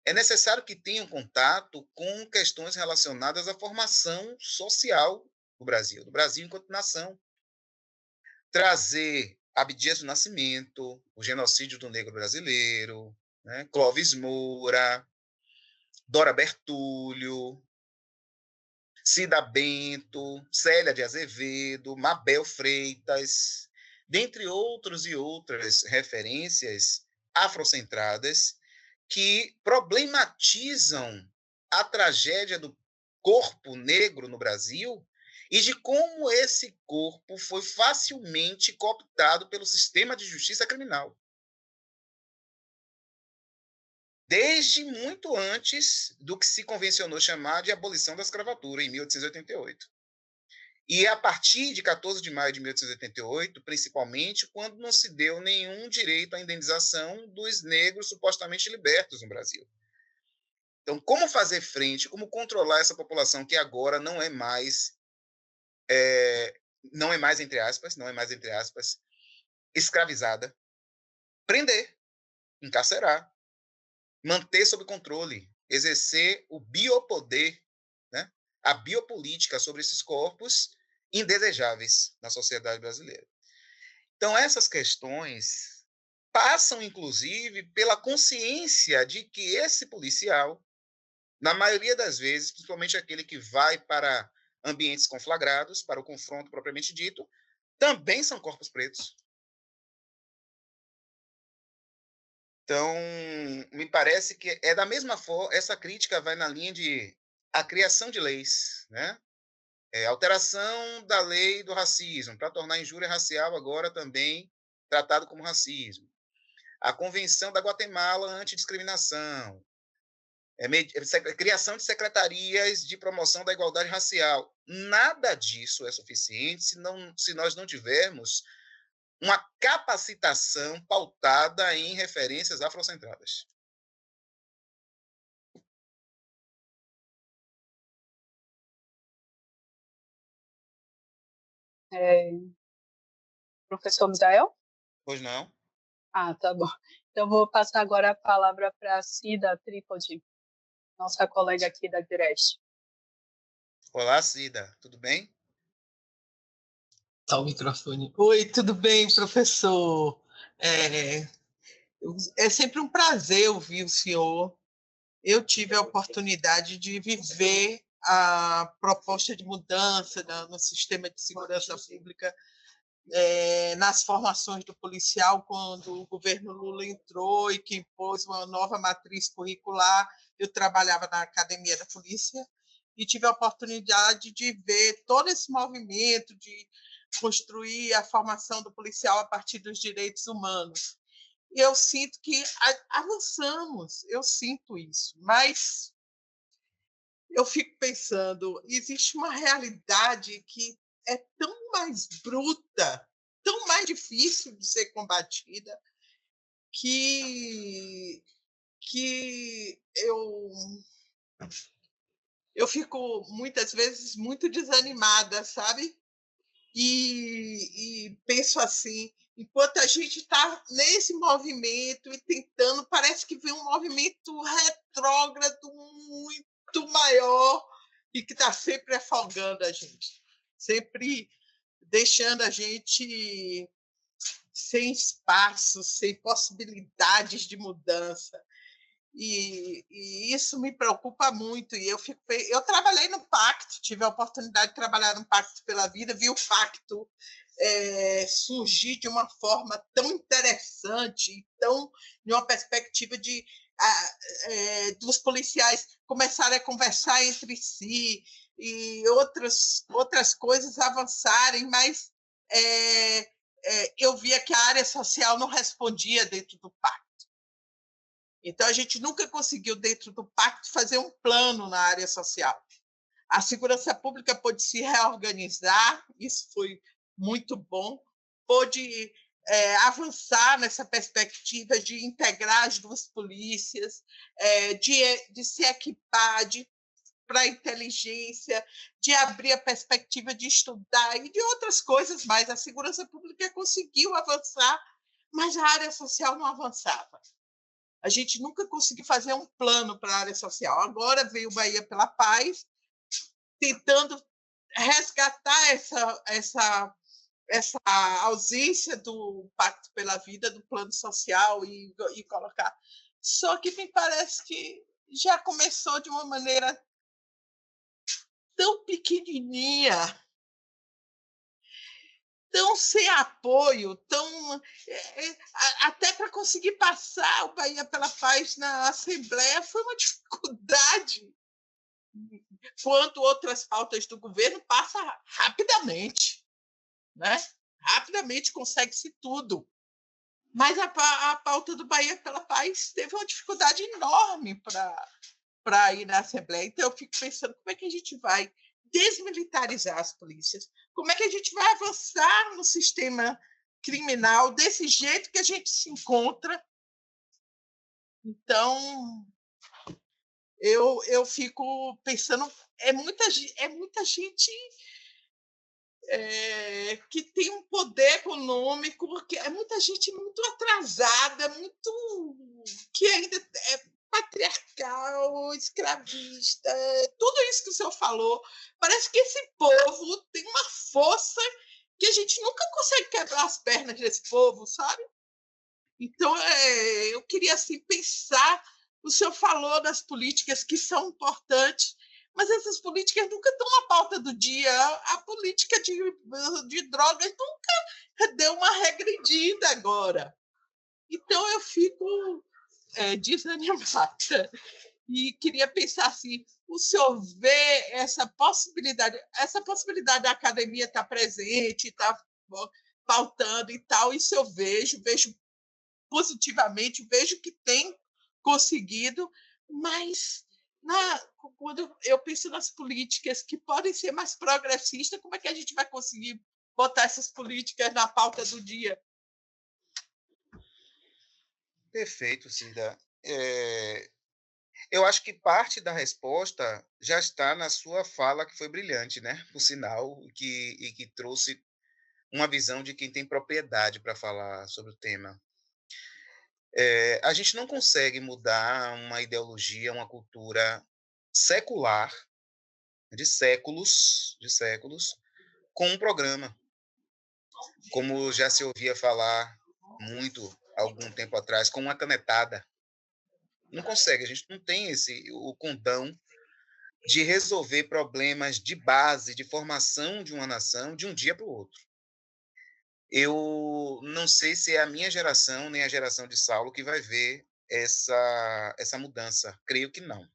é necessário que tenham contato com questões relacionadas à formação social do Brasil enquanto nação. Trazer Abdias do Nascimento, o genocídio do negro brasileiro, né? Clóvis Moura, Dora Bertulho, Cida Bento, Célia de Azevedo, Mabel Freitas, dentre outros e outras referências afrocentradas que problematizam a tragédia do corpo negro no Brasil e de como esse corpo foi facilmente cooptado pelo sistema de justiça criminal. Desde muito antes do que se convencionou chamar de abolição da escravatura, em 1888. E a partir de 14 de maio de 1888, principalmente, quando não se deu nenhum direito à indenização dos negros supostamente libertos no Brasil. Então, como fazer frente, como controlar essa população que agora não é mais entre aspas, escravizada? Prender, encarcerar, manter sob controle, exercer o biopoder, né? A biopolítica sobre esses corpos indesejáveis na sociedade brasileira. Então, essas questões passam, inclusive, pela consciência de que esse policial, na maioria das vezes, principalmente aquele que vai para ambientes conflagrados, para o confronto propriamente dito, também são corpos pretos. Então, me parece que é da mesma forma, essa crítica vai na linha de a criação de leis, né? Alteração da lei do racismo, para tornar a injúria racial agora também tratado como racismo. A Convenção da Guatemala antidiscriminação, criação de secretarias de promoção da igualdade racial. Nada disso é suficiente se nós não tivermos uma capacitação pautada em referências afrocentradas. Professor Misael? Pois não. Tá bom. Então, vou passar agora a palavra para a Cida Trípode, nossa colega aqui da Direste. Olá, Cida. Tudo bem? Tá o microfone. Oi, tudo bem, professor? É sempre um prazer ouvir o senhor. Eu tive a oportunidade de viver a proposta de mudança no sistema de segurança pública nas formações do policial, quando o governo Lula entrou e que impôs uma nova matriz curricular. Eu trabalhava na Academia da Polícia e tive a oportunidade de ver todo esse movimento de construir a formação do policial a partir dos direitos humanos. E eu sinto que avançamos, eu sinto isso, mas eu fico pensando, existe uma realidade que é tão mais bruta, tão mais difícil de ser combatida, que eu fico muitas vezes muito desanimada, sabe? E penso assim, enquanto a gente está nesse movimento e tentando, parece que vem um movimento retrógrado muito maior e que está sempre afogando a gente, sempre deixando a gente sem espaço, sem possibilidades de mudança. E isso me preocupa muito. E eu trabalhei no Pacto, tive a oportunidade de trabalhar no Pacto pela Vida, vi o Pacto surgir de uma forma tão interessante, de uma perspectiva dos policiais começarem a conversar entre si e outras coisas avançarem, mas eu via que a área social não respondia dentro do Pacto. Então, a gente nunca conseguiu, dentro do pacto, fazer um plano na área social. A segurança pública pôde se reorganizar, isso foi muito bom, pôde avançar nessa perspectiva de integrar as duas polícias, de se equipar, para a inteligência, de abrir a perspectiva de estudar e de outras coisas mais. A segurança pública conseguiu avançar, mas a área social não avançava. A gente nunca conseguiu fazer um plano para a área social. Agora veio o Bahia pela Paz, tentando resgatar essa ausência do Pacto pela Vida, do plano social e colocar. Só que me parece que já começou de uma maneira tão pequenininha, tão sem apoio, até para conseguir passar o Bahia pela Paz na Assembleia foi uma dificuldade, quanto outras pautas do governo passa rapidamente, né? Rapidamente consegue-se tudo. Mas a pauta do Bahia pela Paz teve uma dificuldade enorme para ir na Assembleia. Então, eu fico pensando como é que a gente vai desmilitarizar as polícias, como é que a gente vai avançar no sistema criminal desse jeito que a gente se encontra. Então, eu fico pensando, é muita gente que tem um poder econômico, porque é muita gente muito atrasada, que ainda é patriarcal, escravista, tudo isso que o senhor falou. Parece que esse povo tem uma força que a gente nunca consegue quebrar as pernas desse povo, sabe? Então, eu queria assim, pensar, o senhor falou das políticas que são importantes, mas essas políticas nunca estão na pauta do dia. A política de drogas nunca deu uma regredida agora. Então, eu fico desanimada. E queria pensar assim, o senhor vê essa possibilidade da academia estar presente, estar pautando e tal, isso eu vejo positivamente, vejo que tem conseguido, mas quando eu penso nas políticas que podem ser mais progressistas, como é que a gente vai conseguir botar essas políticas na pauta do dia? Perfeito, Cida. Eu acho que parte da resposta já está na sua fala, que foi brilhante, né? Por sinal, e que trouxe uma visão de quem tem propriedade para falar sobre o tema. A gente não consegue mudar uma ideologia, uma cultura secular de séculos, com um programa, como já se ouvia falar muito algum tempo atrás, com uma canetada. Não consegue, a gente não tem o condão de resolver problemas de base, de formação de uma nação, de um dia para o outro. eu não sei se é a minha geração, nem a geração de Saulo que vai ver essa mudança. Creio que não.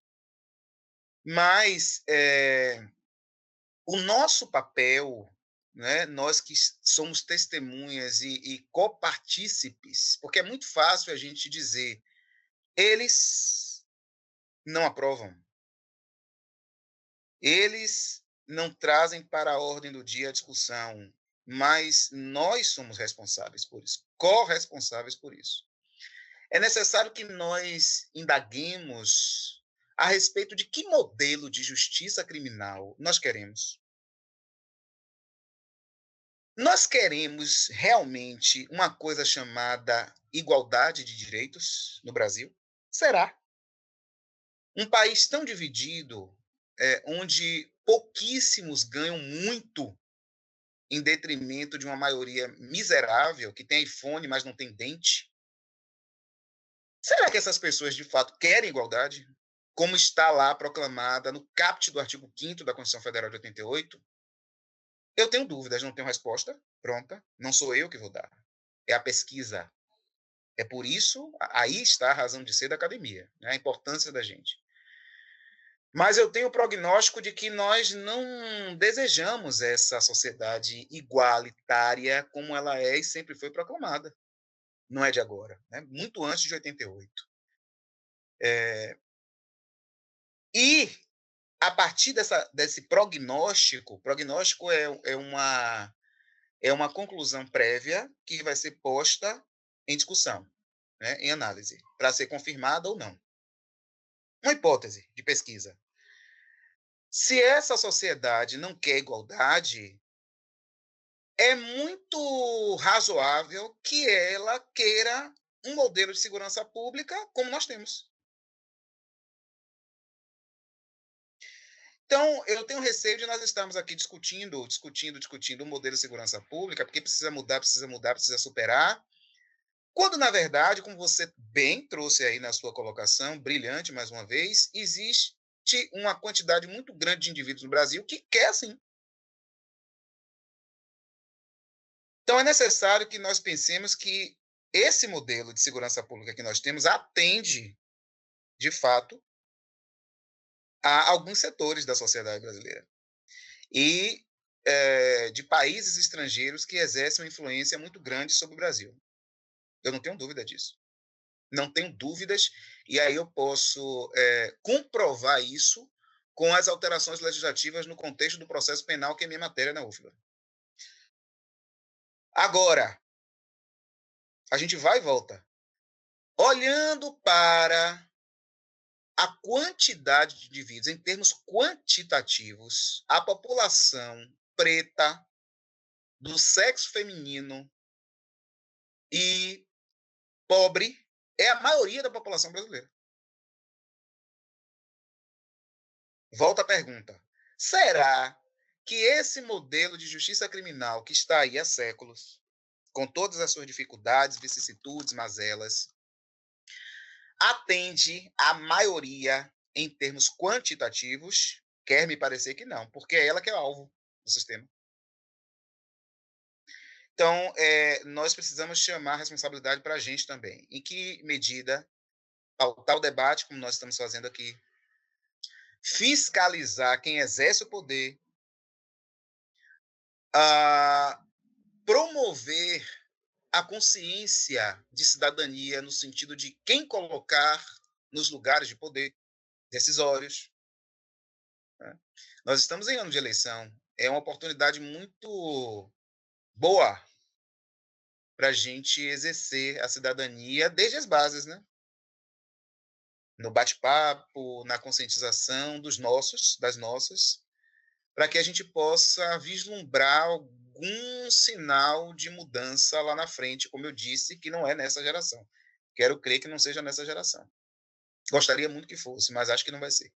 Mas o nosso papel, né, nós que somos testemunhas e copartícipes, porque é muito fácil a gente dizer, eles não aprovam, eles não trazem para a ordem do dia a discussão, mas nós somos responsáveis por isso, corresponsáveis por isso. É necessário que nós indaguemos a respeito de que modelo de justiça criminal nós queremos. Nós queremos realmente uma coisa chamada igualdade de direitos no Brasil? Será? Um país tão dividido, onde pouquíssimos ganham muito em detrimento de uma maioria miserável que tem iPhone, mas não tem dente? Será que essas pessoas, de fato, querem igualdade? Como está lá proclamada no caput do artigo 5º da Constituição Federal de 88? Eu tenho dúvidas, não tenho resposta pronta. Não sou eu que vou dar. É a pesquisa. É por isso, aí está a razão de ser da academia, né? A importância da gente. Mas eu tenho o prognóstico de que nós não desejamos essa sociedade igualitária como ela é e sempre foi proclamada. Não é de agora, né? Muito antes de 88. E, a partir desse prognóstico é uma conclusão prévia que vai ser posta em discussão, né, em análise, para ser confirmada ou não. Uma hipótese de pesquisa. Se essa sociedade não quer igualdade, é muito razoável que ela queira um modelo de segurança pública como nós temos. Então, eu tenho receio de nós estarmos aqui discutindo o modelo de segurança pública, porque precisa mudar, precisa superar, quando, na verdade, como você bem trouxe aí na sua colocação, brilhante mais uma vez, existe uma quantidade muito grande de indivíduos no Brasil que quer assim. Então, é necessário que nós pensemos que esse modelo de segurança pública que nós temos atende, de fato, a alguns setores da sociedade brasileira. E de países estrangeiros que exercem uma influência muito grande sobre o Brasil. Eu não tenho dúvida disso. Não tenho dúvidas, e aí eu posso comprovar isso com as alterações legislativas no contexto do processo penal, que é minha matéria na UFBA. Agora, a gente vai e volta. Olhando para a quantidade de indivíduos, em termos quantitativos, a população preta, do sexo feminino e pobre é a maioria da população brasileira. Volta a pergunta. Será que esse modelo de justiça criminal que está aí há séculos, com todas as suas dificuldades, vicissitudes, mazelas, atende a maioria em termos quantitativos? Quer me parecer que não, porque é ela que é o alvo do sistema. Então, nós precisamos chamar a responsabilidade para a gente também. Em que medida pautar o debate, como nós estamos fazendo aqui, fiscalizar quem exerce o poder, promover a consciência de cidadania no sentido de quem colocar nos lugares de poder decisórios. Né? Nós estamos em ano de eleição. É uma oportunidade muito boa para a gente exercer a cidadania desde as bases, né? No bate-papo, na conscientização dos nossos, das nossas, para que a gente possa vislumbrar algum sinal de mudança lá na frente, como eu disse, que não é nessa geração. Quero crer que não seja nessa geração. Gostaria muito que fosse, mas acho que não vai ser.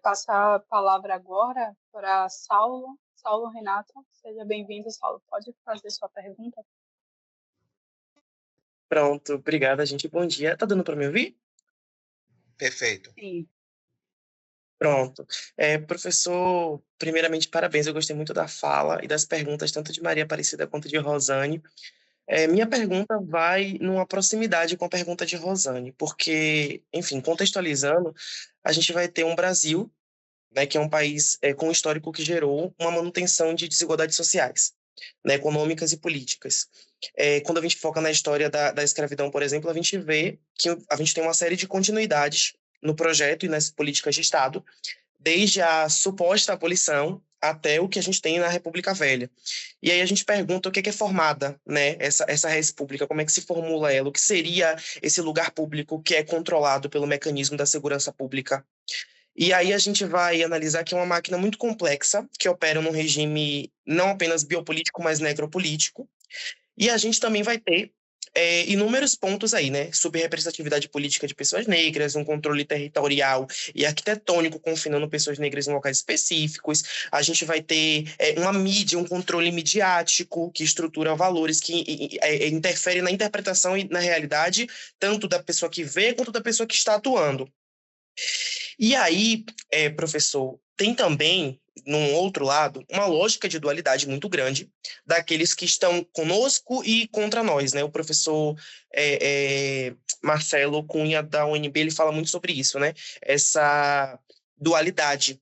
Passar a palavra agora para Saulo. Saulo Renato, seja bem-vindo, Saulo. Pode fazer sua pergunta? Pronto, obrigada, gente. Bom dia. Tá dando para me ouvir? Perfeito. Sim. Pronto. Professor, primeiramente, parabéns. Eu gostei muito da fala e das perguntas, tanto de Maria Aparecida quanto de Rosane. Minha pergunta vai numa proximidade com a pergunta de Rosane, porque, enfim, contextualizando, a gente vai ter um Brasil, né, que é um país com um histórico que gerou uma manutenção de desigualdades sociais, né, econômicas e políticas. Quando a gente foca na história da escravidão, por exemplo, a gente vê que a gente tem uma série de continuidades no projeto e nas políticas de Estado, desde a suposta abolição até o que a gente tem na República Velha. E aí a gente pergunta o que é formada, né, essa república, como é que se formula ela, o que seria esse lugar público que é controlado pelo mecanismo da segurança pública. E aí a gente vai analisar que é uma máquina muito complexa, que opera num regime não apenas biopolítico, mas necropolítico. E a gente também vai ter inúmeros pontos aí, né? Subrepresentatividade política de pessoas negras, um controle territorial e arquitetônico confinando pessoas negras em locais específicos. A gente vai ter uma mídia, um controle midiático que estrutura valores, que interfere na interpretação e na realidade, tanto da pessoa que vê quanto da pessoa que está atuando. E aí, professor, tem também, num outro lado, uma lógica de dualidade muito grande daqueles que estão conosco e contra nós, né? O professor Marcelo Cunha, da UNB, ele fala muito sobre isso, né? Essa dualidade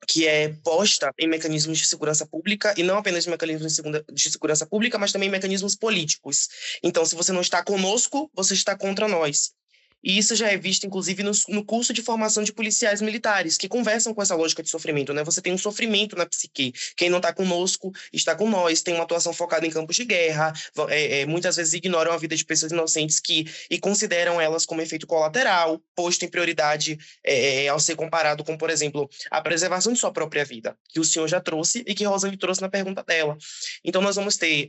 que é posta em mecanismos de segurança pública, e não apenas mecanismos de segurança pública, mas também mecanismos políticos. Então, se você não está conosco, você está contra nós. E isso já é visto, inclusive, no curso de formação de policiais militares, que conversam com essa lógica de sofrimento, né? Você tem um sofrimento na psique. Quem não está conosco, está com nós. Tem uma atuação focada em campos de guerra. Muitas vezes ignoram a vida de pessoas inocentes e consideram elas como efeito colateral, posto em prioridade ao ser comparado com, por exemplo, a preservação de sua própria vida, que o senhor já trouxe e que Rosane trouxe na pergunta dela. Então, nós vamos ter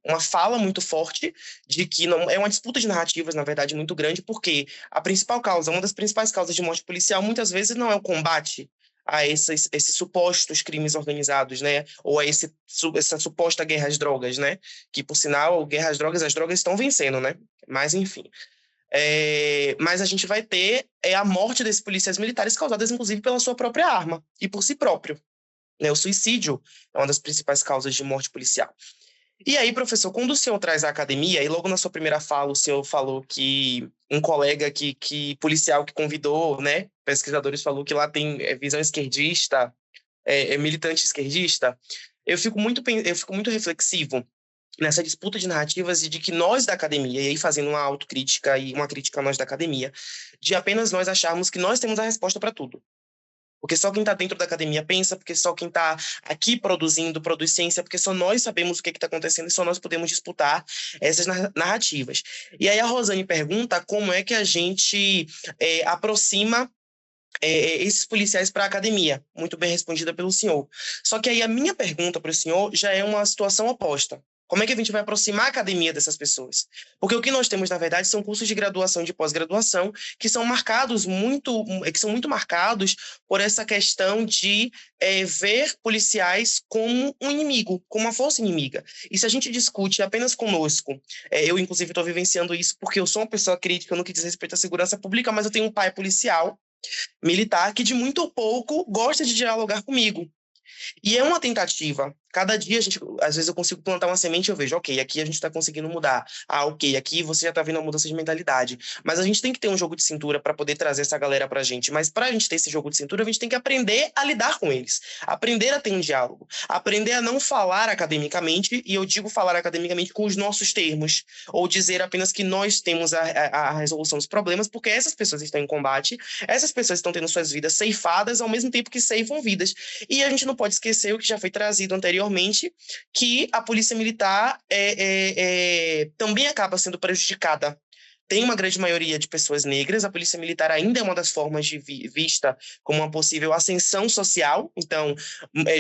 uma fala muito forte de que não é uma disputa de narrativas, na verdade, muito grande, porque a principal causa, uma das principais causas de morte policial, muitas vezes não é o combate a esses supostos crimes organizados, né? Ou a essa suposta guerra às drogas, né? Que, por sinal, guerra às drogas, as drogas estão vencendo, né? Mas, enfim. Mas a gente vai ter a morte desses policiais militares causadas, inclusive, pela sua própria arma e por si próprio, né? O suicídio é uma das principais causas de morte policial. E aí, professor, quando o senhor traz a academia, e logo na sua primeira fala o senhor falou que um colega policial que convidou, né, pesquisadores, falou que lá tem visão esquerdista, militante esquerdista, eu fico muito reflexivo nessa disputa de narrativas e de que nós da academia, e aí fazendo uma autocrítica e uma crítica a nós da academia, de apenas nós acharmos que nós temos a resposta para tudo. Porque só quem está dentro da academia pensa, porque só quem está aqui produzindo produz ciência, porque só nós sabemos o que está acontecendo e só nós podemos disputar essas narrativas. E aí a Rosane pergunta como é que a gente aproxima esses policiais para a academia. Muito bem respondida pelo senhor. Só que aí a minha pergunta para o senhor já é uma situação oposta. Como é que a gente vai aproximar a academia dessas pessoas? Porque o que nós temos, na verdade, são cursos de graduação e de pós-graduação que são muito marcados por essa questão de ver policiais como um inimigo, como uma força inimiga. E se a gente discute apenas conosco, eu, inclusive, estou vivenciando isso porque eu sou uma pessoa crítica no que diz respeito à segurança pública, mas eu tenho um pai policial militar que, de muito ou pouco, gosta de dialogar comigo. E é uma tentativa. Cada dia, às vezes eu consigo plantar uma semente e eu vejo, ok, aqui a gente está conseguindo mudar. Ah, ok, aqui você já está vendo a mudança de mentalidade. Mas a gente tem que ter um jogo de cintura para poder trazer essa galera para a gente. Mas para a gente ter esse jogo de cintura, a gente tem que aprender a lidar com eles. Aprender a ter um diálogo. Aprender a não falar academicamente, e eu digo falar academicamente com os nossos termos. Ou dizer apenas que nós temos a resolução dos problemas, porque essas pessoas estão em combate, essas pessoas estão tendo suas vidas ceifadas ao mesmo tempo que ceifam vidas. E a gente não pode esquecer o que já foi trazido anteriormente, que a polícia militar também acaba sendo prejudicada. Tem uma grande maioria de pessoas negras, a polícia militar ainda é uma das formas de vista como uma possível ascensão social. Então,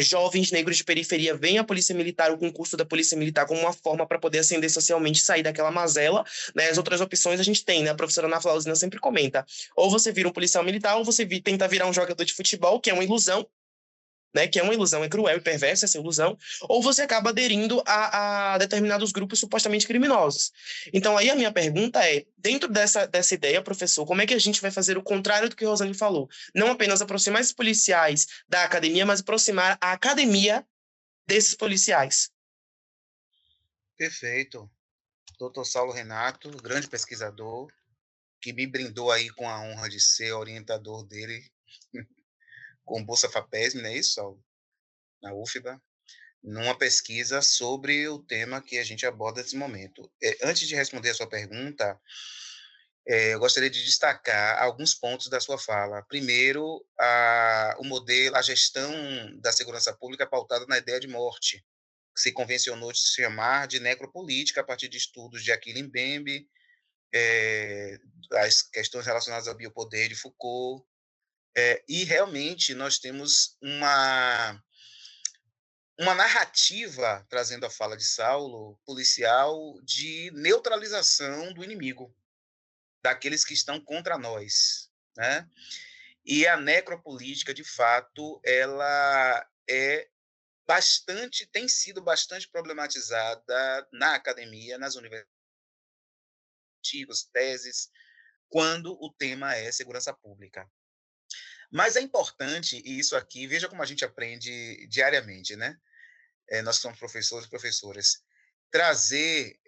jovens negros de periferia veem a polícia militar, o concurso da polícia militar, como uma forma para poder ascender socialmente, sair daquela mazela, né? As outras opções a gente tem, né? A professora Ana Flauzina sempre comenta. Ou você vira um policial militar, ou você tenta virar um jogador de futebol, que é uma ilusão, né, que é uma ilusão, é cruel e perversa essa ilusão, ou você acaba aderindo a determinados grupos supostamente criminosos. Então, aí a minha pergunta é, dentro dessa ideia, professor, como é que a gente vai fazer o contrário do que a Rosane falou? Não apenas aproximar esses policiais da academia, mas aproximar a academia desses policiais. Perfeito. Dr. Saulo Renato, grande pesquisador, que me brindou aí com a honra de ser orientador dele com Bolsa FAPESM, não é isso, Saulo? Na UFBA, numa pesquisa sobre o tema que a gente aborda nesse momento. Antes de responder a sua pergunta, eu gostaria de destacar alguns pontos da sua fala. Primeiro, o modelo, a gestão da segurança pública pautada na ideia de morte, que se convencionou de se chamar de necropolítica a partir de estudos de Achille Mbembe, as questões relacionadas ao biopoder de Foucault, e realmente nós temos uma narrativa, trazendo a fala de Saulo, policial, de neutralização do inimigo, daqueles que estão contra nós, né? E a necropolítica, de fato, ela tem sido bastante problematizada na academia, nas universidades, teses, quando o tema é segurança pública. Mas é importante, e isso aqui, veja como a gente aprende diariamente, né? Nós somos professores e professoras, trazer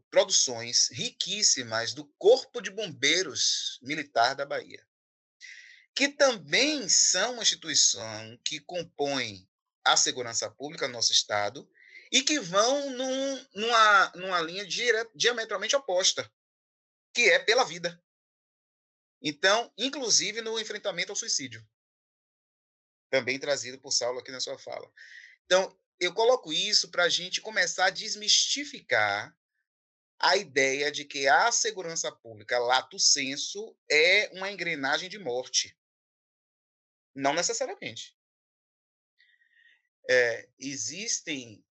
produções riquíssimas do Corpo de Bombeiros Militar da Bahia, que também são uma instituição que compõe a segurança pública no nosso Estado e que vão numa linha diametralmente oposta, que é pela vida. Então, inclusive no enfrentamento ao suicídio, também trazido por Saulo aqui na sua fala. Então, eu coloco isso para a gente começar a desmistificar a ideia de que a segurança pública, lato sensu, é uma engrenagem de morte. Não necessariamente. Existem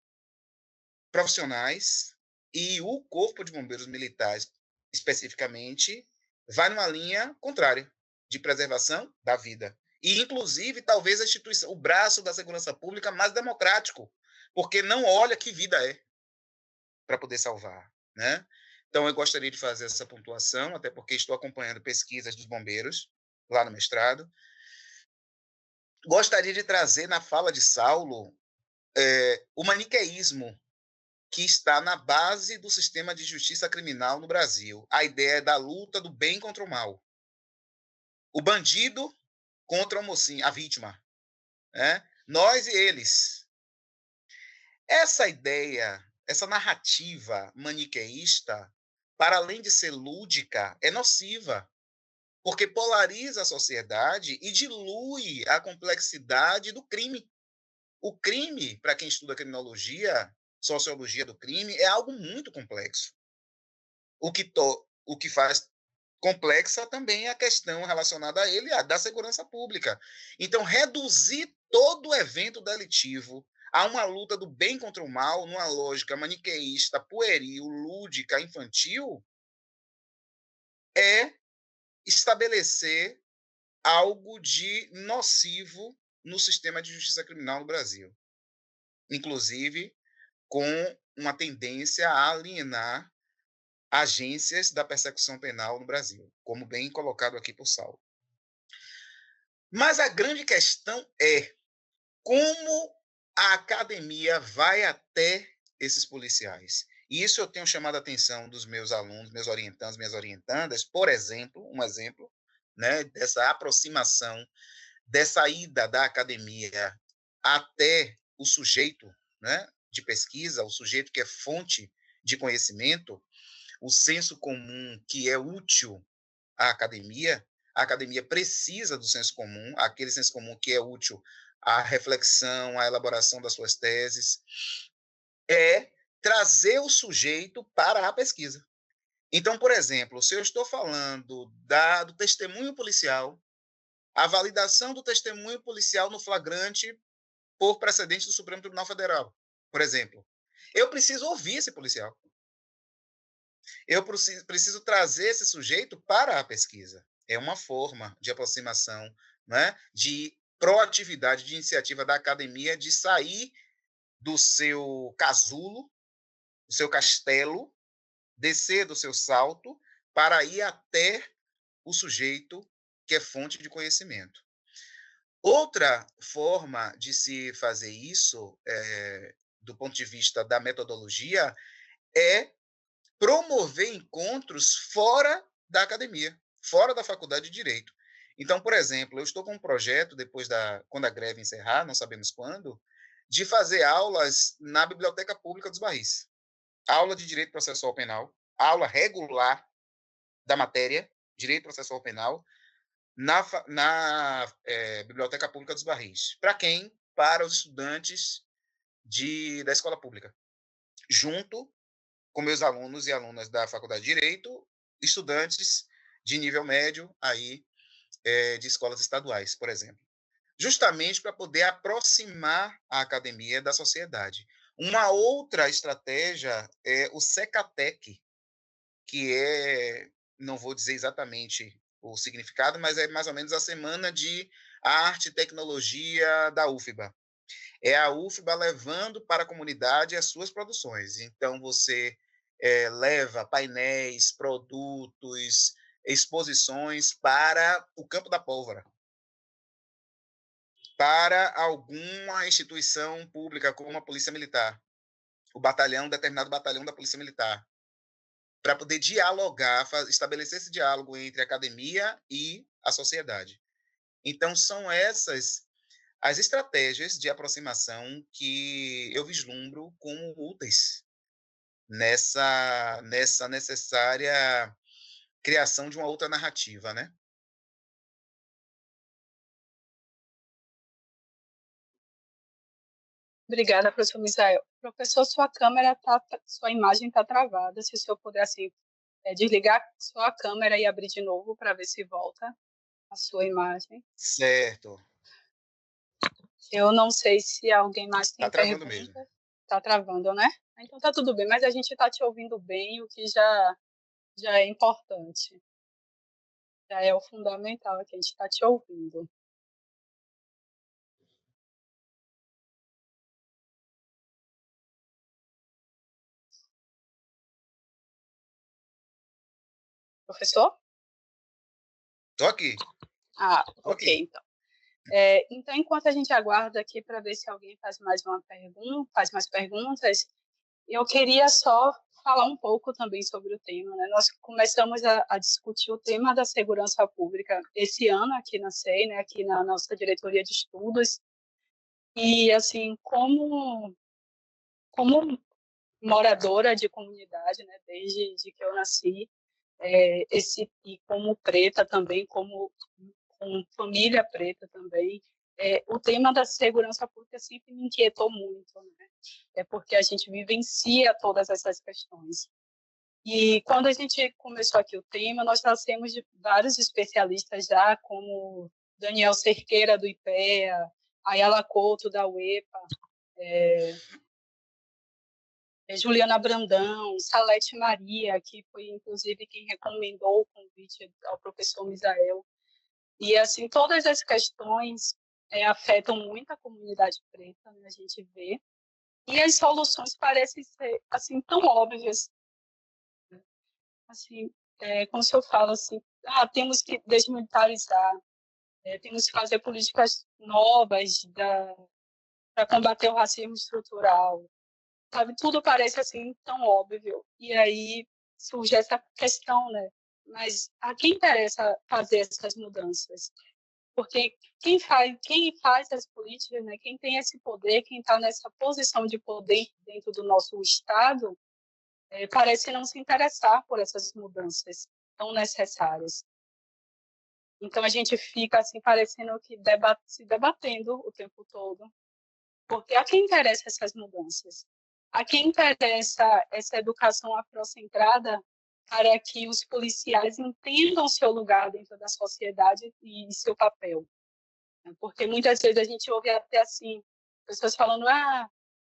profissionais e o Corpo de Bombeiros Militares, especificamente, vai numa linha contrária, de preservação da vida. E, inclusive, talvez a instituição, o braço da segurança pública mais democrático, porque não olha que vida é para poder salvar, né? Então, eu gostaria de fazer essa pontuação, até porque estou acompanhando pesquisas dos bombeiros lá no mestrado. Gostaria de trazer na fala de Saulo o maniqueísmo que está na base do sistema de justiça criminal no Brasil. A ideia da luta do bem contra o mal. O bandido contra o mocinho, a vítima. Né? Nós e eles. Essa ideia, essa narrativa maniqueísta, para além de ser lúdica, é nociva, porque polariza a sociedade e dilui a complexidade do crime. O crime, para quem estuda criminologia, sociologia do crime, é algo muito complexo. O que faz complexa também é a questão relacionada a ele, a da segurança pública. Então, reduzir todo evento delitivo a uma luta do bem contra o mal, numa lógica maniqueísta, pueril, lúdica, infantil, é estabelecer algo de nocivo no sistema de justiça criminal no Brasil. Inclusive, com uma tendência a alienar agências da persecução penal no Brasil, como bem colocado aqui por Saulo. Mas a grande questão é como a academia vai até esses policiais. E isso eu tenho chamado a atenção dos meus alunos, meus orientandos, minhas orientandas, por exemplo, um exemplo, né, dessa aproximação, dessa ida da academia até o sujeito, né, de pesquisa, o sujeito que é fonte de conhecimento, o senso comum que é útil à academia. A academia precisa do senso comum, aquele senso comum que é útil à reflexão, à elaboração das suas teses, é trazer o sujeito para a pesquisa. Então, por exemplo, se eu estou falando do testemunho policial, a validação do testemunho policial no flagrante por precedente do Supremo Tribunal Federal, por exemplo, eu preciso ouvir esse policial. Eu preciso trazer esse sujeito para a pesquisa. É uma forma de aproximação, né, de proatividade, de iniciativa da academia de sair do seu casulo, do seu castelo, descer do seu salto para ir até o sujeito que é fonte de conhecimento. Outra forma de se fazer isso, do ponto de vista da metodologia, é promover encontros fora da academia, fora da faculdade de Direito. Então, por exemplo, eu estou com um projeto, quando a greve encerrar, não sabemos quando, de fazer aulas na Biblioteca Pública dos Barris. Aula de Direito Processual Penal, aula regular da matéria, Direito Processual Penal, na Biblioteca Pública dos Barris. Para quem? Para os estudantes da escola pública. Junto com meus alunos e alunas da Faculdade de Direito, estudantes de nível médio aí, de escolas estaduais, por exemplo. Justamente para poder aproximar a academia da sociedade. Uma outra estratégia é o Secatec, que é, não vou dizer exatamente o significado, mas é mais ou menos a Semana de Arte e Tecnologia da UFBA. É a UFBA levando para a comunidade as suas produções. Então, você leva painéis, produtos, exposições para o Campo da Pólvora, para alguma instituição pública, como a Polícia Militar, determinado batalhão da Polícia Militar, para poder dialogar, estabelecer esse diálogo entre a academia e a sociedade. Então, são essas as estratégias de aproximação que eu vislumbro como úteis nessa necessária criação de uma outra narrativa, né? Obrigada, professor Misael. Professor, sua imagem está travada. Se o senhor puder assim, desligar sua câmera e abrir de novo para ver se volta a sua imagem. Certo. Eu não sei se alguém mais tem pergunta. Está travando mesmo. Está travando, né? Então está tudo bem, mas a gente está te ouvindo bem, o que já é importante. Já é o fundamental, que a gente está te ouvindo. Professor? Estou aqui. Ok, então. Então, enquanto a gente aguarda aqui para ver se alguém faz mais perguntas, eu queria só falar um pouco também sobre o tema, né? Nós começamos a discutir o tema da segurança pública esse ano aqui na SEI, né? Aqui na nossa diretoria de estudos, e assim, como moradora de comunidade, né? Desde que eu nasci, e como preta também, com família preta também, o tema da segurança pública sempre me inquietou muito, né? Porque a gente vivencia todas essas questões. E quando a gente começou aqui o tema, nós trouxemos de vários especialistas já, como Daniel Cerqueira, do IPEA, Ayala Couto, da UEPA, Juliana Brandão, Salete Maria, que foi, inclusive, quem recomendou o convite ao professor Misael. E, assim, todas as questões afetam muito a comunidade preta, né, a gente vê. E as soluções parecem ser, assim, tão óbvias. Assim, como se eu falo, assim, temos que desmilitarizar, temos que fazer políticas novas para combater o racismo estrutural. Sabe, tudo parece assim tão óbvio. E aí surge essa questão, né? Mas a quem interessa fazer essas mudanças? Porque quem faz as políticas, né? Quem tem esse poder, quem está nessa posição de poder dentro do nosso Estado, parece não se interessar por essas mudanças tão necessárias. Então a gente fica assim parecendo que se debatendo o tempo todo, porque a quem interessa essas mudanças? A quem interessa essa educação afrocentrada para que os policiais entendam seu lugar dentro da sociedade e seu papel? Porque muitas vezes a gente ouve até assim, pessoas falando,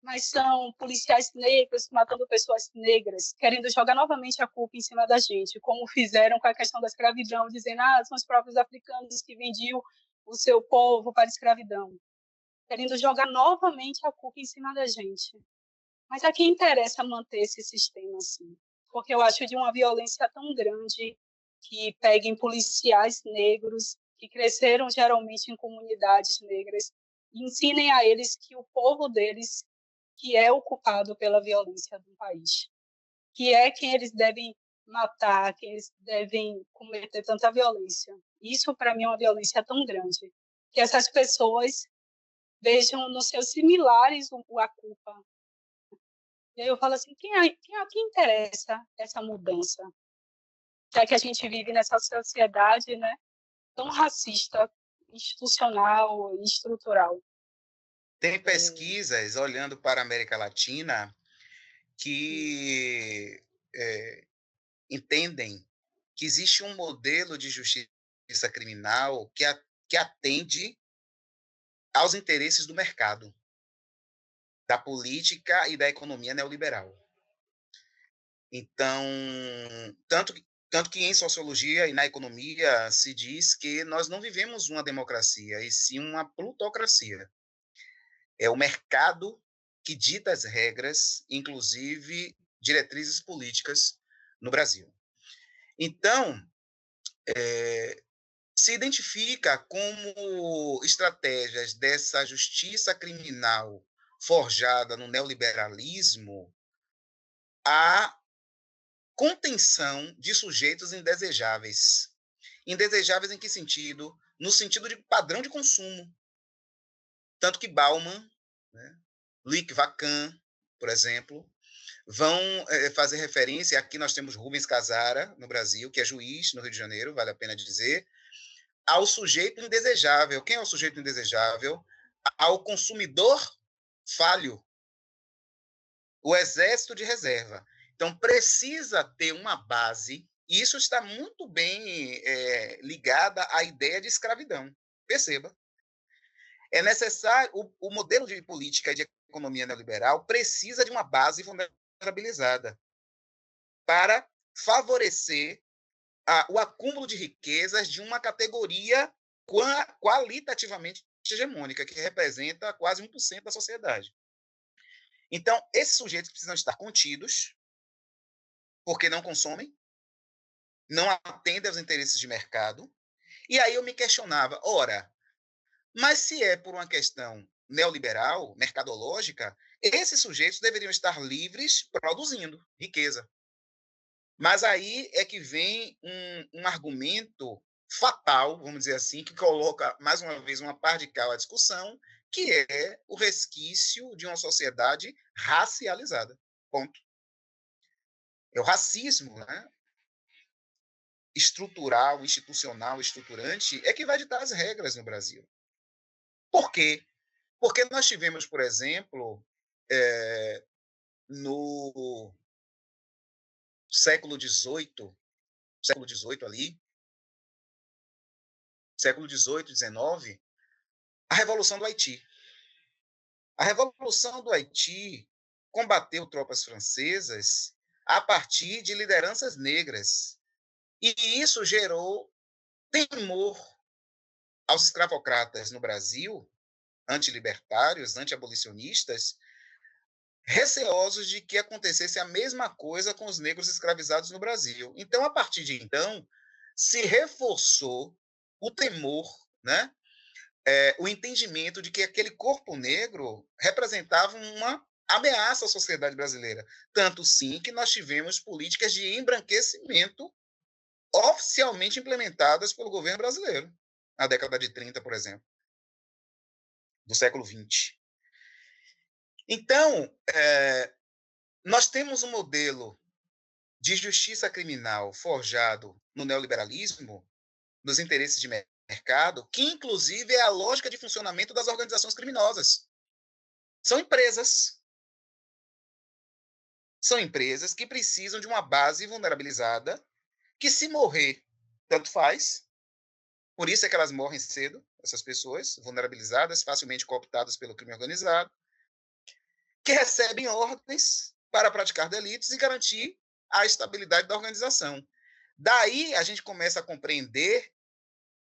mas são policiais negros matando pessoas negras, querendo jogar novamente a culpa em cima da gente, como fizeram com a questão da escravidão, dizendo, são os próprios africanos que vendiam o seu povo para a escravidão, querendo jogar novamente a culpa em cima da gente. Mas a quem interessa manter esse sistema assim? Porque eu acho de uma violência tão grande que peguem policiais negros que cresceram geralmente em comunidades negras e ensinem a eles que o povo deles que é o culpado pela violência do país, que é quem eles devem matar, quem eles devem cometer tanta violência. Isso, para mim, é uma violência tão grande, que essas pessoas vejam nos seus similares a culpa. E aí eu falo assim, quem interessa essa mudança? Já que a gente vive nessa sociedade, né, tão racista, institucional e estrutural. Tem pesquisas, olhando para a América Latina, que entendem que existe um modelo de justiça criminal que atende aos interesses do mercado, da política e da economia neoliberal. Então, tanto que em sociologia e na economia se diz que nós não vivemos uma democracia, e sim uma plutocracia. É o mercado que dita as regras, inclusive diretrizes políticas no Brasil. Então, se identifica como estratégias dessa justiça criminal forjada no neoliberalismo a contenção de sujeitos indesejáveis. Indesejáveis em que sentido? No sentido de padrão de consumo. Tanto que Bauman, né, Luc Vacan, por exemplo, vão fazer referência, aqui nós temos Rubens Casara, no Brasil, que é juiz no Rio de Janeiro, vale a pena dizer, ao sujeito indesejável. Quem é o sujeito indesejável? Ao consumidor falho, o exército de reserva. Então, precisa ter uma base, e isso está muito bem ligada à ideia de escravidão. Perceba. É necessário, o modelo de política e de economia neoliberal precisa de uma base vulnerabilizada para favorecer o acúmulo de riquezas de uma categoria qualitativamente hegemônica, que representa quase 1% da sociedade. Então, esses sujeitos precisam estar contidos, porque não consomem, não atendem aos interesses de mercado. E aí eu me questionava, ora, mas se é por uma questão neoliberal, mercadológica, esses sujeitos deveriam estar livres produzindo riqueza. Mas aí é que vem um argumento fatal, vamos dizer assim, que coloca, mais uma vez, uma par de cal à discussão, que é o resquício de uma sociedade racializada. Ponto. É o racismo, né? Estrutural, institucional, estruturante, é que vai ditar as regras no Brasil. Por quê? Porque nós tivemos, por exemplo, no século XVIII ali, século XVIII, XIX, a Revolução do Haiti. A Revolução do Haiti combateu tropas francesas a partir de lideranças negras. E isso gerou temor aos escravocratas no Brasil, antilibertários, antiabolicionistas, receosos de que acontecesse a mesma coisa com os negros escravizados no Brasil. Então, a partir de então, se reforçou o temor, né? O entendimento de que aquele corpo negro representava uma ameaça à sociedade brasileira. Tanto, sim, que nós tivemos políticas de embranquecimento oficialmente implementadas pelo governo brasileiro, na década de 30, por exemplo, do século XX. Então, nós temos um modelo de justiça criminal forjado no neoliberalismo, nos interesses de mercado, que, inclusive, é a lógica de funcionamento das organizações criminosas. São empresas. São empresas que precisam de uma base vulnerabilizada, que, se morrer, tanto faz. Por isso é que elas morrem cedo, essas pessoas, vulnerabilizadas, facilmente cooptadas pelo crime organizado, que recebem ordens para praticar delitos e garantir a estabilidade da organização. Daí a gente começa a compreender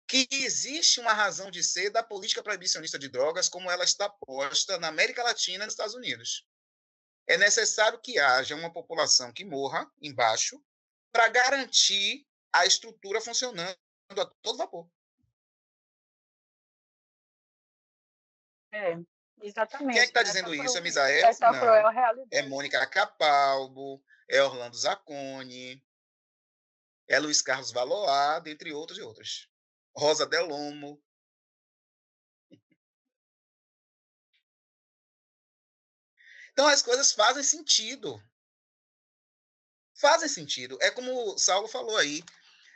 que existe uma razão de ser da política proibicionista de drogas como ela está posta na América Latina e nos Estados Unidos. É necessário que haja uma população que morra embaixo para garantir a estrutura funcionando a todo vapor. Exatamente. Quem é que está dizendo isso? É Misael? Essa Não. cruel realidade. É Mônica Capalbo, é Orlando Zacconi, é Luiz Carlos Valois, dentre outros e outros. Rosa Delomo. Então, as coisas fazem sentido. Fazem sentido. É como o Saulo falou aí.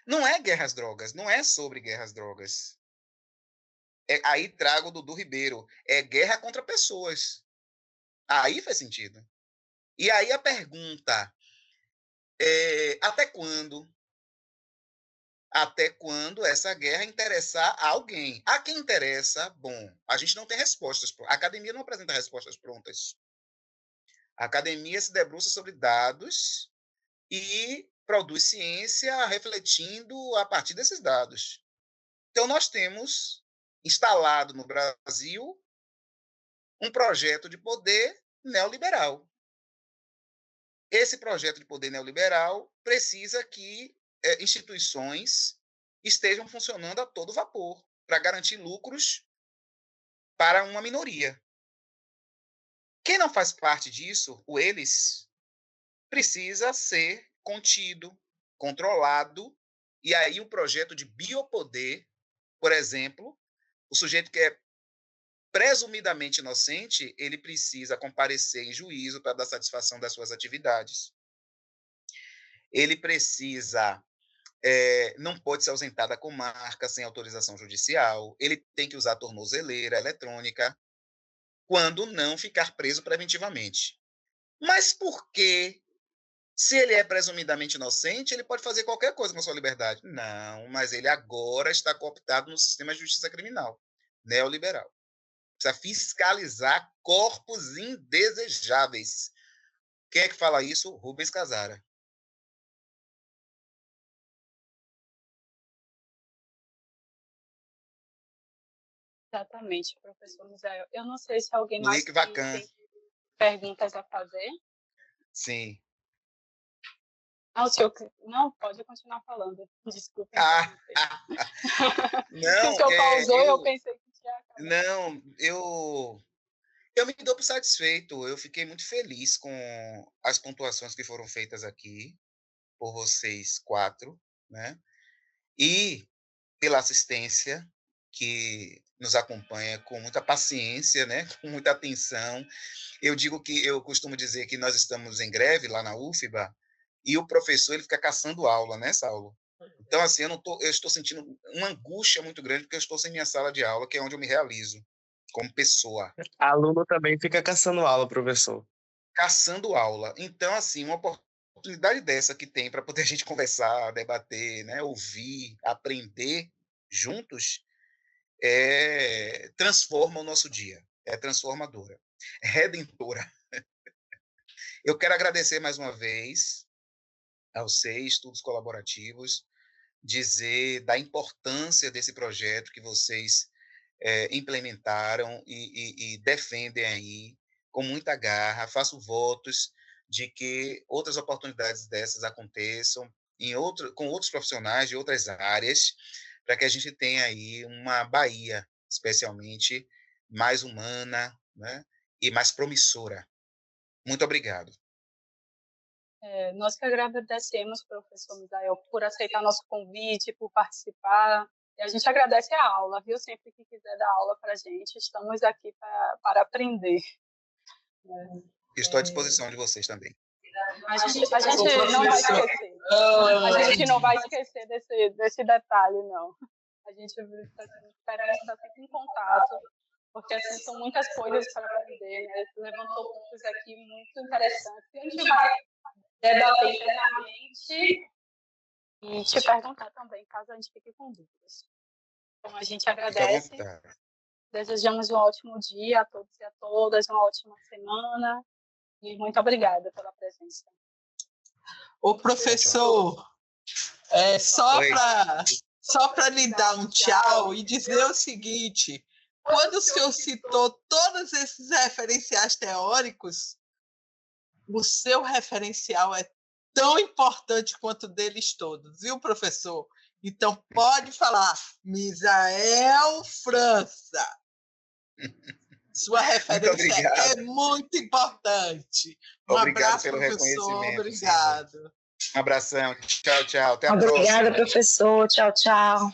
Não é guerra às drogas. Não é sobre guerra às drogas. Aí trago o Dudu Ribeiro. É guerra contra pessoas. Aí faz sentido. E aí a pergunta é, até quando? Até quando essa guerra interessar a alguém? A quem interessa, bom, a gente não tem respostas. A academia não apresenta respostas prontas. A academia se debruça sobre dados e produz ciência refletindo a partir desses dados. Então, nós temos instalado no Brasil um projeto de poder neoliberal. Esse projeto de poder neoliberal precisa que instituições estejam funcionando a todo vapor para garantir lucros para uma minoria. Quem não faz parte disso, o eles, precisa ser contido, controlado, e aí um projeto de biopoder, por exemplo, o sujeito que é presumidamente inocente, ele precisa comparecer em juízo para dar satisfação das suas atividades. Ele precisa, não pode se ausentar da comarca sem autorização judicial, ele tem que usar tornozeleira eletrônica, quando não ficar preso preventivamente. Mas por que, se ele é presumidamente inocente, ele pode fazer qualquer coisa com a sua liberdade? Não, mas ele agora está cooptado no sistema de justiça criminal, neoliberal. Precisa fiscalizar corpos indesejáveis. Quem é que fala isso? Rubens Casara. Exatamente, professor Misael. Eu não sei se alguém mais Nick Vacan. tem perguntas a fazer. Sim. Não, o senhor... não, pode continuar falando. Desculpa. Não, o senhor pausou e eu pensei que tinha acabado. Não, eu me dou por satisfeito. Eu fiquei muito feliz com as pontuações que foram feitas aqui por vocês 4, né? E pela assistência que nos acompanha com muita paciência, né? Com muita atenção. Eu costumo dizer que nós estamos em greve lá na UFBA e o professor ele fica caçando aula, né, Saulo? Então assim, eu estou sentindo uma angústia muito grande porque eu estou sem minha sala de aula, que é onde eu me realizo como pessoa. Aluno também fica caçando aula, professor. Caçando aula. Então assim, uma oportunidade dessa que tem para poder a gente conversar, debater, né, ouvir, aprender juntos, transforma o nosso dia, é transformadora, é redentora. Eu quero agradecer mais uma vez aos 6 estudos colaborativos, dizer da importância desse projeto que vocês implementaram e defendem aí com muita garra. Faço votos de que outras oportunidades dessas aconteçam com outros profissionais de outras áreas, para que a gente tenha aí uma Bahia, especialmente, mais humana, né, e mais promissora. Muito obrigado. Nós que agradecemos, professor Misael, por aceitar nosso convite, por participar. E a gente agradece a aula, viu? Sempre que quiser dar aula para a gente, estamos aqui para aprender. Estou à disposição de vocês também. A gente não vai esquecer. A gente não vai esquecer desse detalhe, não. A gente espera estar sempre em contato, porque assim, são muitas coisas para aprender, né? Levantou pontos aqui muito interessantes. E a gente vai debater internamente e te perguntar também, caso a gente fique com dúvidas. Então, a gente agradece. Desejamos um ótimo dia a todos e a todas, uma ótima semana. E muito obrigada pela presença. Ô, professor, só para lhe dar um tchau e dizer o seguinte: quando o senhor citou todos esses referenciais teóricos, o seu referencial é tão importante quanto deles todos, viu, professor? Então, pode falar, Misael França. Sua referência é muito importante. Obrigado abraço, pelo professor. reconhecimento. Obrigado. Um abração. Tchau, tchau. Até a Obrigada, próxima. professor. Tchau, tchau.